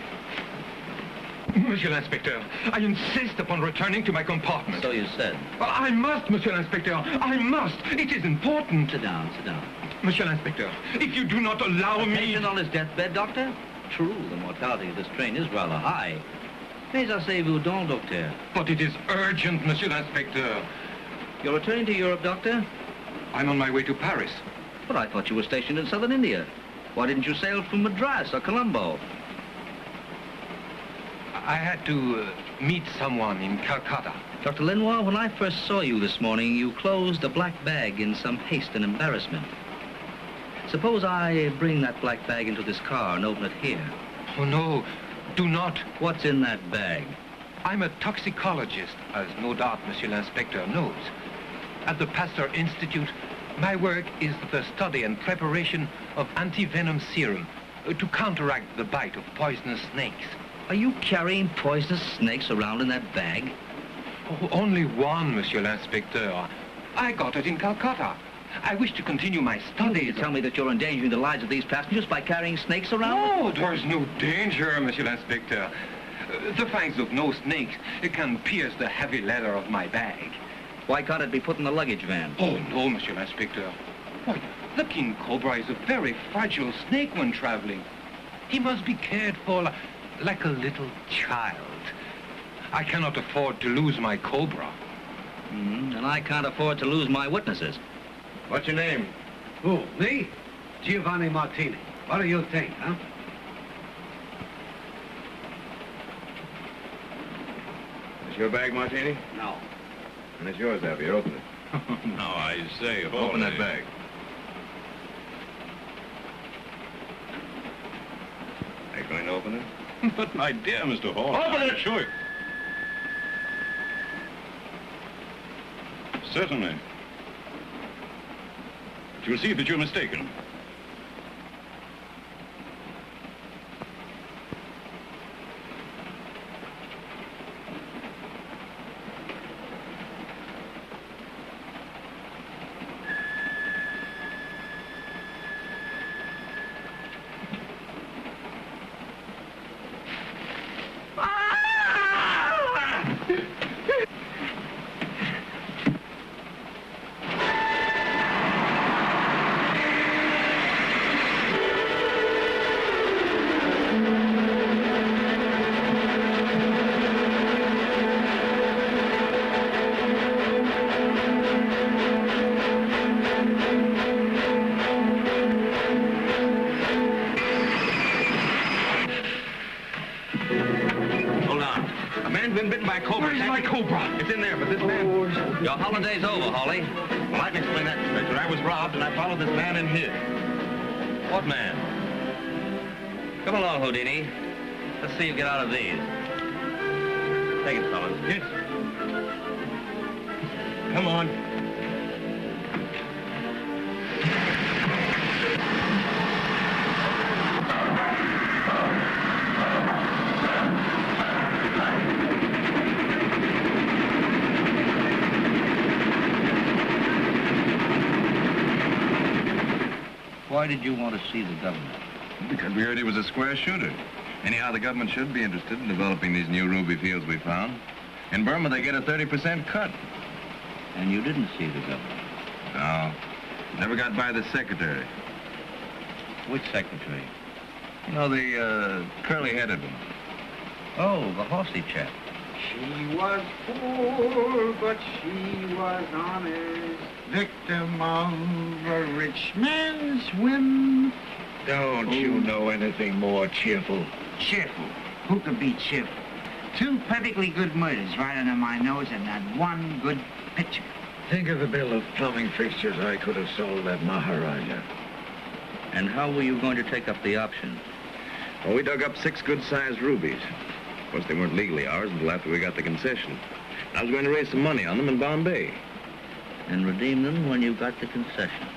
[SPEAKER 14] Monsieur l'Inspecteur, I insist upon returning to my compartment.
[SPEAKER 17] So you said.
[SPEAKER 14] Well, I must, Monsieur l'Inspecteur. I must. It is important.
[SPEAKER 17] Sit down, sit down.
[SPEAKER 14] Monsieur l'Inspecteur, if you do not allow me...
[SPEAKER 17] Patient on his deathbed, Doctor? True, the mortality of this train is rather high. Mais asseyez-vous donc, Docteur.
[SPEAKER 14] But it is urgent, Monsieur l'Inspecteur.
[SPEAKER 17] You're returning to Europe, Doctor?
[SPEAKER 14] I'm on my way to Paris.
[SPEAKER 17] But I thought you were stationed in southern India. Why didn't you sail from Madras or Colombo?
[SPEAKER 14] I had to meet someone in Calcutta.
[SPEAKER 17] Dr. Lenoir, when I first saw you this morning, you closed a black bag in some haste and embarrassment. Suppose I bring that black bag into this car and open it here.
[SPEAKER 14] Oh, no. Do not.
[SPEAKER 17] What's in that bag?
[SPEAKER 14] I'm a toxicologist, as no doubt Monsieur l'Inspecteur knows. At the Pasteur Institute, my work is the study and preparation of anti-venom serum to counteract the bite of poisonous snakes.
[SPEAKER 17] Are you carrying poisonous snakes around in that bag?
[SPEAKER 14] Oh, only one, Monsieur l'Inspecteur. I got it in Calcutta. I wish to continue my studies.
[SPEAKER 17] You tell me that you're endangering the lives of these passengers by carrying snakes around?
[SPEAKER 14] No, there's no danger, Monsieur l'Inspecteur. The fangs of no snakes can pierce the heavy leather of my bag.
[SPEAKER 17] Why can't it be put in the luggage van?
[SPEAKER 14] Oh, no, Monsieur l'Inspecteur. Why, the king cobra is a very fragile snake when traveling. He must be cared for like a little child. I cannot afford to lose my cobra.
[SPEAKER 17] And I can't afford to lose my witnesses.
[SPEAKER 5] What's your name?
[SPEAKER 2] Who, me? Giovanni Martini. What do you think, huh?
[SPEAKER 5] Is your bag, Martini?
[SPEAKER 2] No.
[SPEAKER 5] And it's yours, Javier. Open it.
[SPEAKER 6] Now, I say,
[SPEAKER 5] Open that bag. Are you going to open it?
[SPEAKER 6] But, my dear Mr. Hall...
[SPEAKER 5] Open it!
[SPEAKER 6] Sure. Certainly. But you'll see that you're mistaken.
[SPEAKER 13] Your holiday's over, Hawley.
[SPEAKER 5] Well, I can explain that, Inspector. I was robbed, and I followed this man in here.
[SPEAKER 13] What man? Come along, Houdini. Let's see you get out of these. Take it, fellas.
[SPEAKER 5] Yes. Come on.
[SPEAKER 17] Why did you want to see the governor?
[SPEAKER 5] Because we heard he was a square shooter. Anyhow, the government should be interested in developing these new ruby fields we found. In Burma, they get a 30% cut.
[SPEAKER 17] And you didn't see the governor?
[SPEAKER 5] No. Never got by the secretary.
[SPEAKER 17] Which secretary?
[SPEAKER 5] You know, the curly-headed one.
[SPEAKER 17] Oh, the horsey chap.
[SPEAKER 15] She was poor, but she was honest. Victim of a rich man's whim.
[SPEAKER 2] Don't you know anything more cheerful?
[SPEAKER 15] Cheerful? Who could be cheerful? Two perfectly good murders right under my nose and not one good picture.
[SPEAKER 2] Think of the bill of plumbing fixtures I could have sold that Maharaja.
[SPEAKER 17] And how were you going to take up the option?
[SPEAKER 5] Well, we dug up 6 good-sized rubies. Of course, they weren't legally ours until after we got the concession. I was going to raise some money on them in Bombay.
[SPEAKER 17] And redeem them when you got the concession.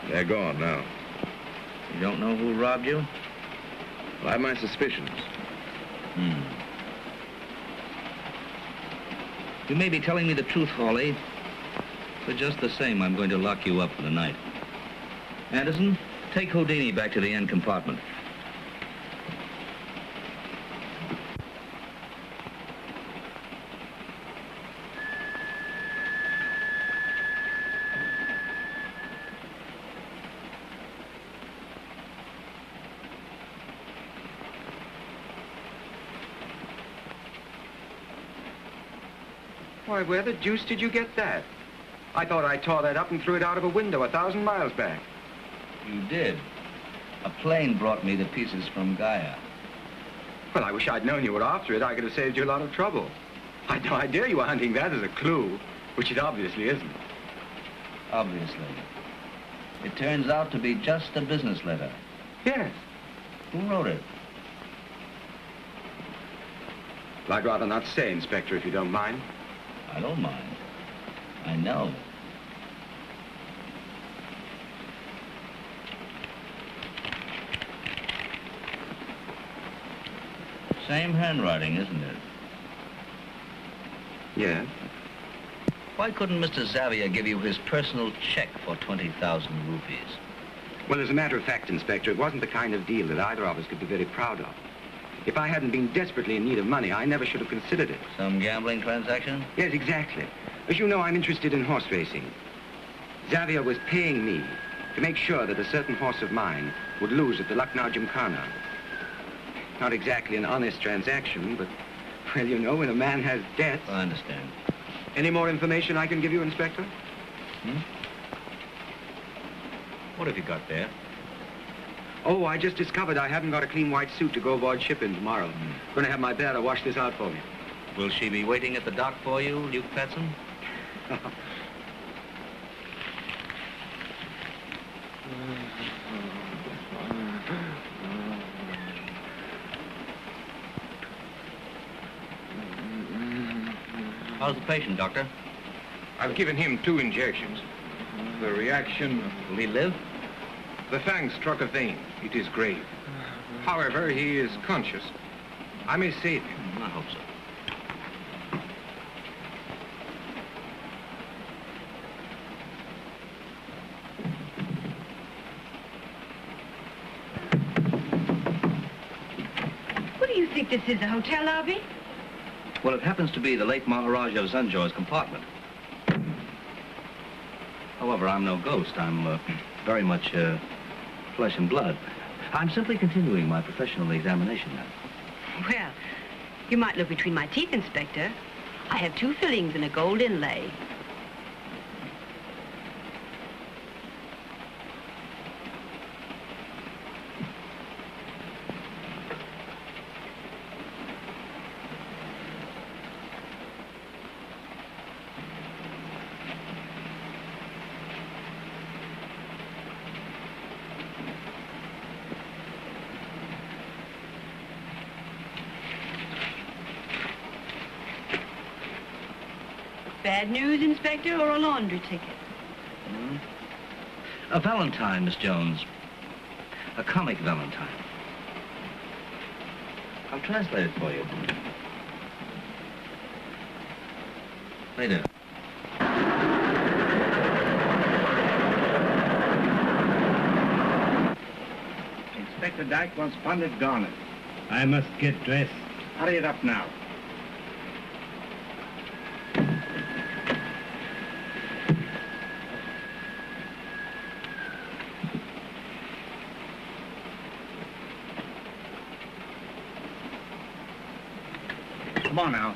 [SPEAKER 5] They're gone now.
[SPEAKER 17] You don't know who robbed you?
[SPEAKER 5] Well, I have my suspicions.
[SPEAKER 17] You may be telling me the truth, Hawley, but just the same, I'm going to lock you up for the night. Anderson, take Houdini back to the end compartment.
[SPEAKER 11] Why, where the deuce did you get that? I thought I tore that up and threw it out of a window 1,000 miles back.
[SPEAKER 17] You did. A plane brought me the pieces from Gaia.
[SPEAKER 11] Well, I wish I'd known you were after it. I could have saved you a lot of trouble. I had no idea you were hunting that as a clue, which it obviously isn't.
[SPEAKER 17] Obviously. It turns out to be just a business letter.
[SPEAKER 11] Yes.
[SPEAKER 17] Who wrote it?
[SPEAKER 11] Well, I'd rather not say, Inspector, if you don't mind.
[SPEAKER 17] I don't mind. I know. Same handwriting, isn't it?
[SPEAKER 11] Yes.
[SPEAKER 17] Why couldn't Mr. Xavier give you his personal check for 20,000 rupees?
[SPEAKER 11] Well, as a matter of fact, Inspector, it wasn't the kind of deal that either of us could be very proud of. If I hadn't been desperately in need of money, I never should have considered it.
[SPEAKER 17] Some gambling transaction?
[SPEAKER 11] Yes, exactly. As you know, I'm interested in horse racing. Xavier was paying me to make sure that a certain horse of mine would lose at the Lucknow Gymkhana. Not exactly an honest transaction, but, well, you know, when a man has debts...
[SPEAKER 17] I understand.
[SPEAKER 11] Any more information I can give you, Inspector?
[SPEAKER 17] What have you got there?
[SPEAKER 11] Oh, I just discovered I haven't got a clean white suit to go aboard ship in tomorrow. Going to have my bearer wash this out for me.
[SPEAKER 17] Will she be waiting at the dock for you, Luke Patson? How's the patient, Doctor?
[SPEAKER 12] I've given him 2 injections. The reaction...
[SPEAKER 17] Will he live?
[SPEAKER 12] The fang struck a vein. It is grave. However, he is conscious. I may save him.
[SPEAKER 17] I hope so.
[SPEAKER 19] What do you think this is, a hotel lobby?
[SPEAKER 17] Well, it happens to be the late Maharaja of Zanjor's compartment. However, I'm no ghost. I'm very much flesh and blood. I'm simply continuing my professional examination now.
[SPEAKER 19] Well, you might look between my teeth, Inspector. I have 2 fillings and a gold inlay. Bad news, Inspector, or a laundry ticket?
[SPEAKER 17] A valentine, Miss Jones. A comic valentine. I'll translate it for you. Later.
[SPEAKER 15] Inspector Dyke wants Pandit Garnet.
[SPEAKER 2] I must get dressed.
[SPEAKER 15] Hurry it up now. Come on now.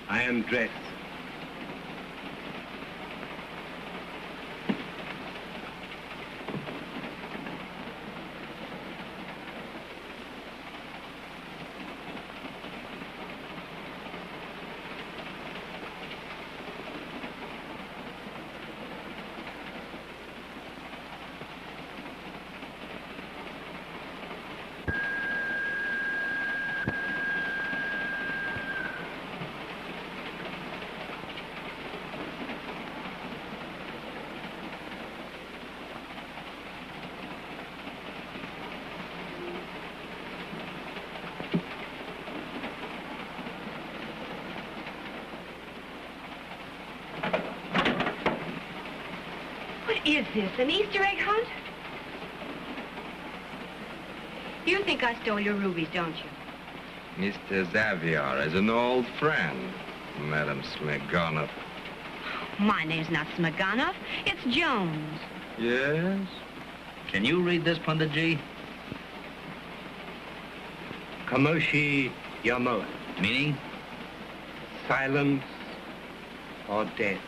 [SPEAKER 2] I am dressed.
[SPEAKER 19] Is this an Easter egg hunt? You think I stole your rubies, don't you?
[SPEAKER 12] Mr. Xavier is an old friend, Madam Smirganov.
[SPEAKER 19] My name's not Smirganov. It's Jones.
[SPEAKER 12] Yes?
[SPEAKER 17] Can you read this, Panditji?
[SPEAKER 2] Kamoshi Yamoa.
[SPEAKER 17] Meaning?
[SPEAKER 2] Silence or death.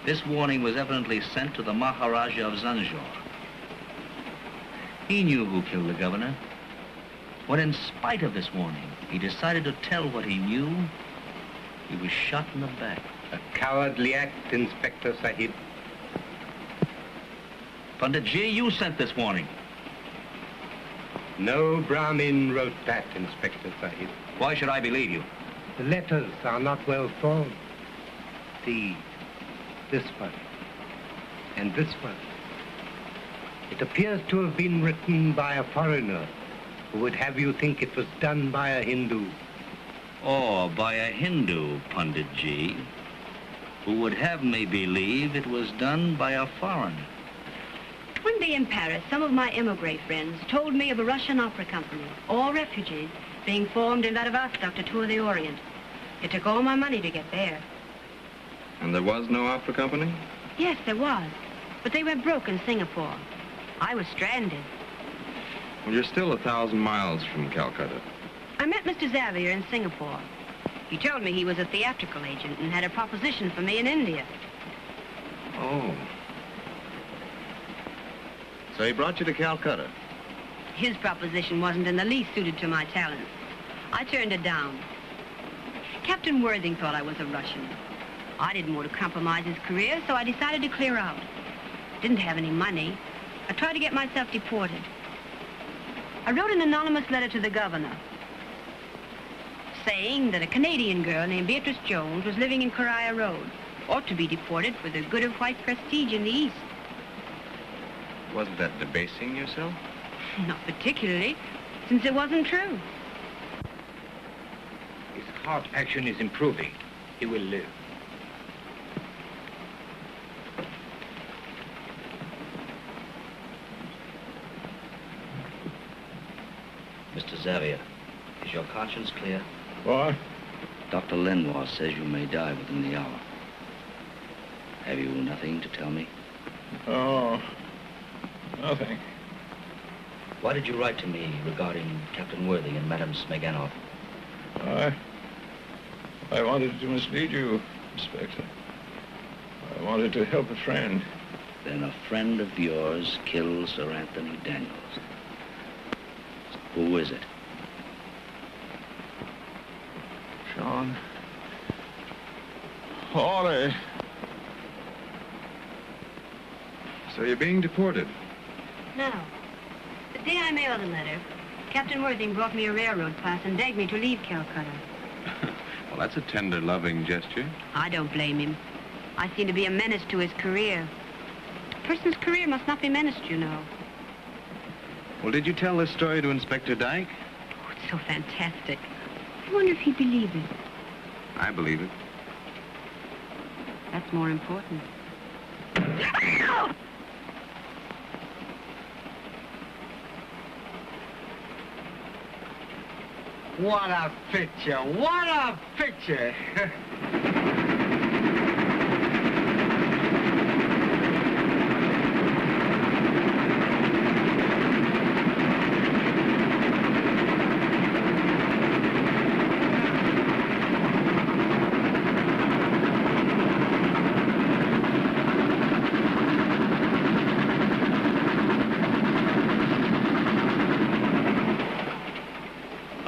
[SPEAKER 17] This warning was evidently sent to the Maharaja of Zanjor. He knew who killed the governor. When, in spite of this warning, he decided to tell what he knew, he was shot in the back.
[SPEAKER 2] A cowardly act, Inspector Sahib.
[SPEAKER 17] Panditji, you sent this warning.
[SPEAKER 2] No Brahmin wrote that, Inspector Sahib.
[SPEAKER 17] Why should I believe you?
[SPEAKER 2] The letters are not well formed. See, this one, and this one. It appears to have been written by a foreigner who would have you think it was done by a Hindu.
[SPEAKER 17] Or by a Hindu, Pundit G, who would have me believe it was done by a foreigner.
[SPEAKER 19] One day in Paris, some of my emigre friends told me of a Russian opera company, all refugees, being formed in Vladivostok to tour the Orient. It took all my money to get there.
[SPEAKER 12] And there was no opera company?
[SPEAKER 19] Yes, there was. But they went broke in Singapore. I was stranded.
[SPEAKER 12] Well, you're still 1,000 miles from Calcutta.
[SPEAKER 19] I met Mr. Xavier in Singapore. He told me he was a theatrical agent and had a proposition for me in India.
[SPEAKER 12] Oh. So he brought you to Calcutta?
[SPEAKER 19] His proposition wasn't in the least suited to my talents. I turned it down. Captain Worthing thought I was a Russian. I didn't want to compromise his career, so I decided to clear out. Didn't have any money. I tried to get myself deported. I wrote an anonymous letter to the governor, saying that a Canadian girl named Beatrice Jones was living in Coria Road, ought to be deported for the good of white prestige in the East.
[SPEAKER 12] Wasn't that debasing yourself?
[SPEAKER 19] Not particularly, since it wasn't true.
[SPEAKER 14] His heart action is improving. He will live.
[SPEAKER 17] Mr. Xavier, is your conscience clear?
[SPEAKER 7] What?
[SPEAKER 17] Dr. Lenoir says you may die within the hour. Have you nothing to tell me?
[SPEAKER 7] Oh, nothing.
[SPEAKER 17] Why did you write to me regarding Captain Worthing and Madame Smeganov?
[SPEAKER 7] I wanted to mislead you, Inspector. I wanted to help a friend.
[SPEAKER 17] Then a friend of yours killed Sir Anthony Daniels. Who is it?
[SPEAKER 7] Sean. Hawley.
[SPEAKER 12] So you're being deported?
[SPEAKER 19] No. The day I mailed the letter, Captain Worthing brought me a railroad pass and begged me to leave Calcutta.
[SPEAKER 12] Well, that's a tender, loving gesture.
[SPEAKER 19] I don't blame him. I seem to be a menace to his career. A person's career must not be menaced, you know.
[SPEAKER 12] Well, did you tell this story to Inspector Dyke?
[SPEAKER 19] Oh, it's so fantastic. I wonder if he'd believe it.
[SPEAKER 12] I believe it.
[SPEAKER 19] That's more important.
[SPEAKER 15] What a picture! What a picture!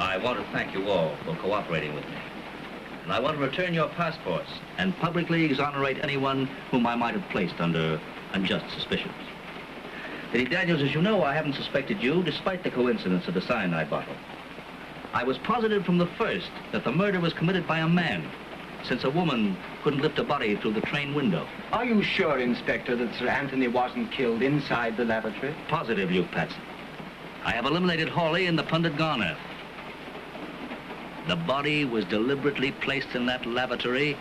[SPEAKER 17] I want to thank you all for cooperating with me. And I want to return your passports and publicly exonerate anyone whom I might have placed under unjust suspicions. Lady Daniels, as you know, I haven't suspected you, despite the coincidence of the cyanide bottle. I was positive from the first that the murder was committed by a man, since a woman couldn't lift a body through the train window.
[SPEAKER 15] Are you sure, Inspector, that Sir Anthony wasn't killed inside the lavatory?
[SPEAKER 17] Positive, Luke Patson. I have eliminated Hawley and the Pundit Garner. The body was deliberately placed in that lavatory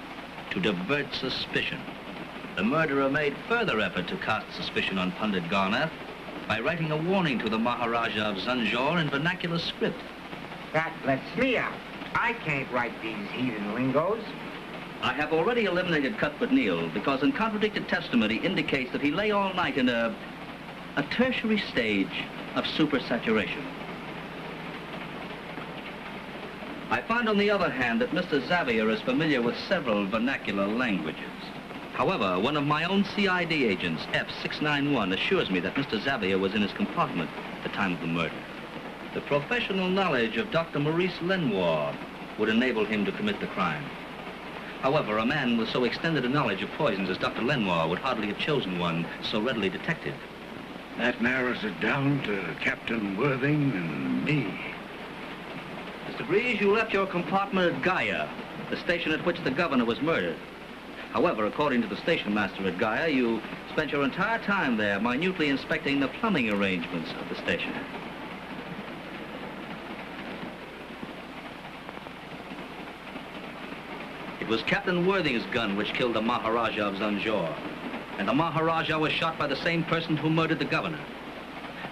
[SPEAKER 17] to divert suspicion. The murderer made further effort to cast suspicion on Pundit Garner by writing a warning to the Maharaja of Zanjor in vernacular script.
[SPEAKER 15] That lets me out. I can't write these heathen lingos.
[SPEAKER 17] I have already eliminated Cuthbert Neal because uncontradicted testimony indicates that he lay all night in a tertiary stage of supersaturation. I find, on the other hand, that Mr. Xavier is familiar with several vernacular languages. However, one of my own CID agents, F691, assures me that Mr. Xavier was in his compartment at the time of the murder. The professional knowledge of Dr. Maurice Lenoir would enable him to commit the crime. However, a man with so extended a knowledge of poisons as Dr. Lenoir would hardly have chosen one so readily detected.
[SPEAKER 8] That narrows it down to Captain Worthing and me.
[SPEAKER 17] Mr. Breeze, you left your compartment at Gaia, the station at which the governor was murdered. However, according to the station master at Gaia, you spent your entire time there minutely inspecting the plumbing arrangements of the station. was Captain Worthing's gun which killed the Maharaja of Zanjor. And the Maharaja was shot by the same person who murdered the governor.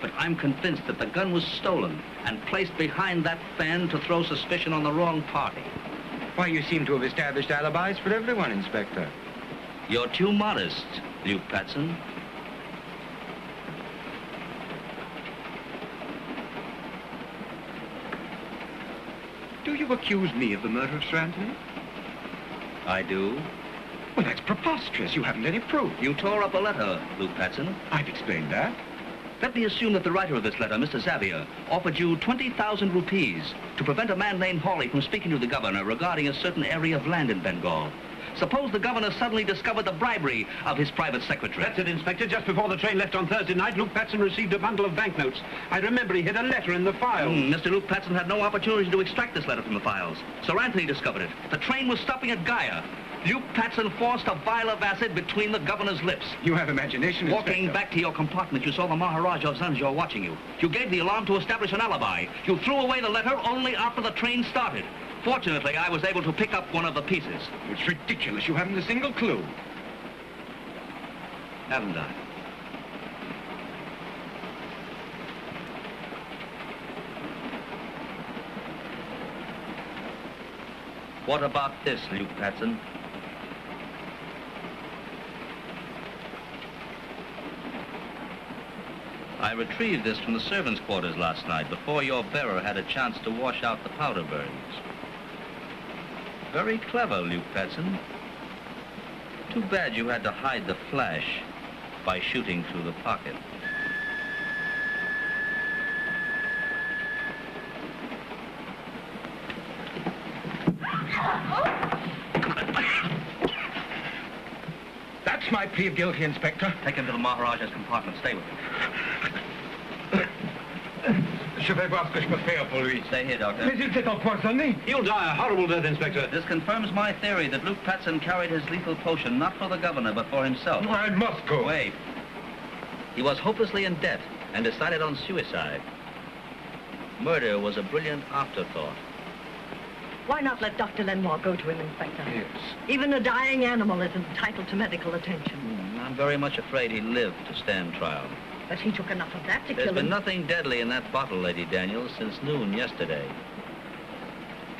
[SPEAKER 17] But I'm convinced that the gun was stolen and placed behind that fan to throw suspicion on the wrong party.
[SPEAKER 11] Why, you seem to have established alibis for everyone, Inspector.
[SPEAKER 17] You're too modest, Luke Patson.
[SPEAKER 11] Do you accuse me of the murder of Sir Anthony?
[SPEAKER 17] I do.
[SPEAKER 11] Well, that's preposterous. You haven't any proof.
[SPEAKER 17] You tore up a letter, Luke Patson.
[SPEAKER 11] I've explained that.
[SPEAKER 17] Let me assume that the writer of this letter, Mr. Xavier, offered you 20,000 rupees to prevent a man named Hawley from speaking to the governor regarding a certain area of land in Bengal. Suppose the governor suddenly discovered the bribery of his private secretary.
[SPEAKER 2] That's it, Inspector. Just before the train left on Thursday night, Luke Patson received a bundle of banknotes. I remember he hid a letter in the files.
[SPEAKER 17] Mr. Luke Patson had no opportunity to extract this letter from the files. Sir Anthony discovered it. The train was stopping at Gaya. Luke Patson forced a vial of acid between the governor's lips.
[SPEAKER 11] You have imagination,
[SPEAKER 17] Walking
[SPEAKER 11] Inspector.
[SPEAKER 17] back to your compartment, you saw the Maharaja of Zanjor watching you. You gave the alarm to establish an alibi. You threw away the letter only after the train started. Fortunately, I was able to pick up one of the pieces.
[SPEAKER 11] It's ridiculous. You haven't a single clue.
[SPEAKER 17] Haven't I? What about this, Luke Patson? I retrieved this from the servants' quarters last night before your bearer had a chance to wash out the powder burns. Very clever, Luke Patson. Too bad you had to hide the flash by shooting through the pocket.
[SPEAKER 11] That's my plea of guilty, Inspector.
[SPEAKER 17] Take him to the Maharaja's compartment. Stay with him.
[SPEAKER 11] Je vais voir ce que je peux faire pour lui.
[SPEAKER 17] Stay here, Doctor.
[SPEAKER 11] Mais il s'est empoisonné.
[SPEAKER 2] He'll die a horrible death, Inspector.
[SPEAKER 17] This confirms my theory that Luke Patson carried his lethal potion not for the governor, but for himself.
[SPEAKER 11] I must go.
[SPEAKER 17] Wait. He was hopelessly in debt and decided on suicide. Murder was a brilliant afterthought.
[SPEAKER 18] Why not let Dr. Lenoir go to him, Inspector?
[SPEAKER 17] Yes.
[SPEAKER 18] Even a dying animal is entitled to medical attention.
[SPEAKER 17] I'm very much afraid he lived to stand trial.
[SPEAKER 18] But he took enough of that to
[SPEAKER 17] There's
[SPEAKER 18] kill
[SPEAKER 17] been
[SPEAKER 18] him.
[SPEAKER 17] nothing deadly in that bottle, Lady Daniels, since noon yesterday.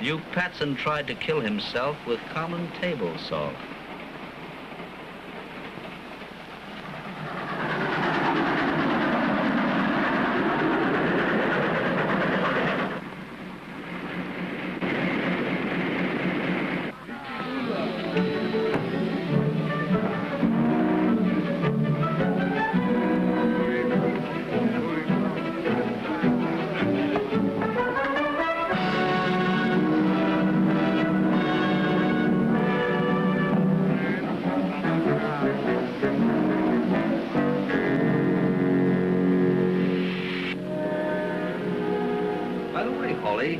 [SPEAKER 17] Luke Patson tried to kill himself with common table salt.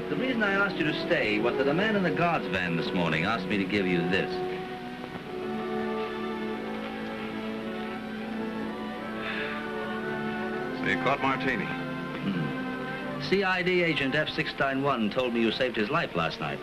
[SPEAKER 17] The reason I asked you to stay was that a man in the guards van this morning asked me to give you this.
[SPEAKER 12] So you caught Martini?
[SPEAKER 17] CID agent F691 told me you saved his life last night.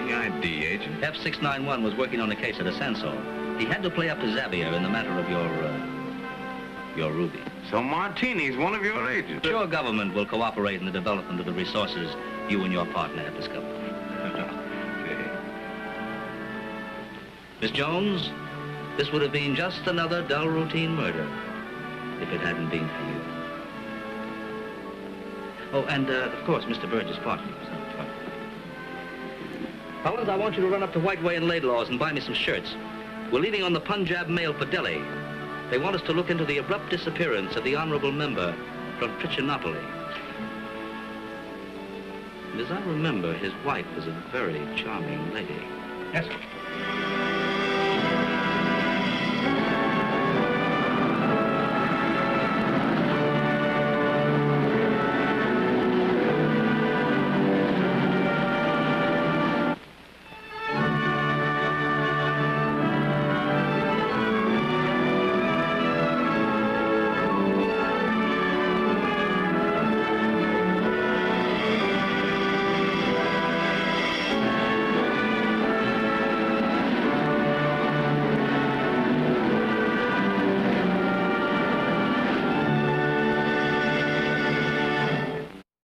[SPEAKER 12] CID agent?
[SPEAKER 17] F691 was working on a case at Asansol. He had to play up to Xavier in the matter of your ruby.
[SPEAKER 12] So Martini's one of your agents?
[SPEAKER 17] Your government will cooperate in the development of the resources you and your partner have discovered. Miss Jones, this would have been just another dull routine murder if it hadn't been for you. Oh, and of course, Mr. Burge's partner. Collins, I want you to run up to Whiteway and Laidlaw's and buy me some shirts. We're leaving on the Punjab mail for Delhi. They want us to look into the abrupt disappearance of the honorable member from Trichinopoly. And as I remember, his wife was a very charming lady.
[SPEAKER 2] Yes, sir.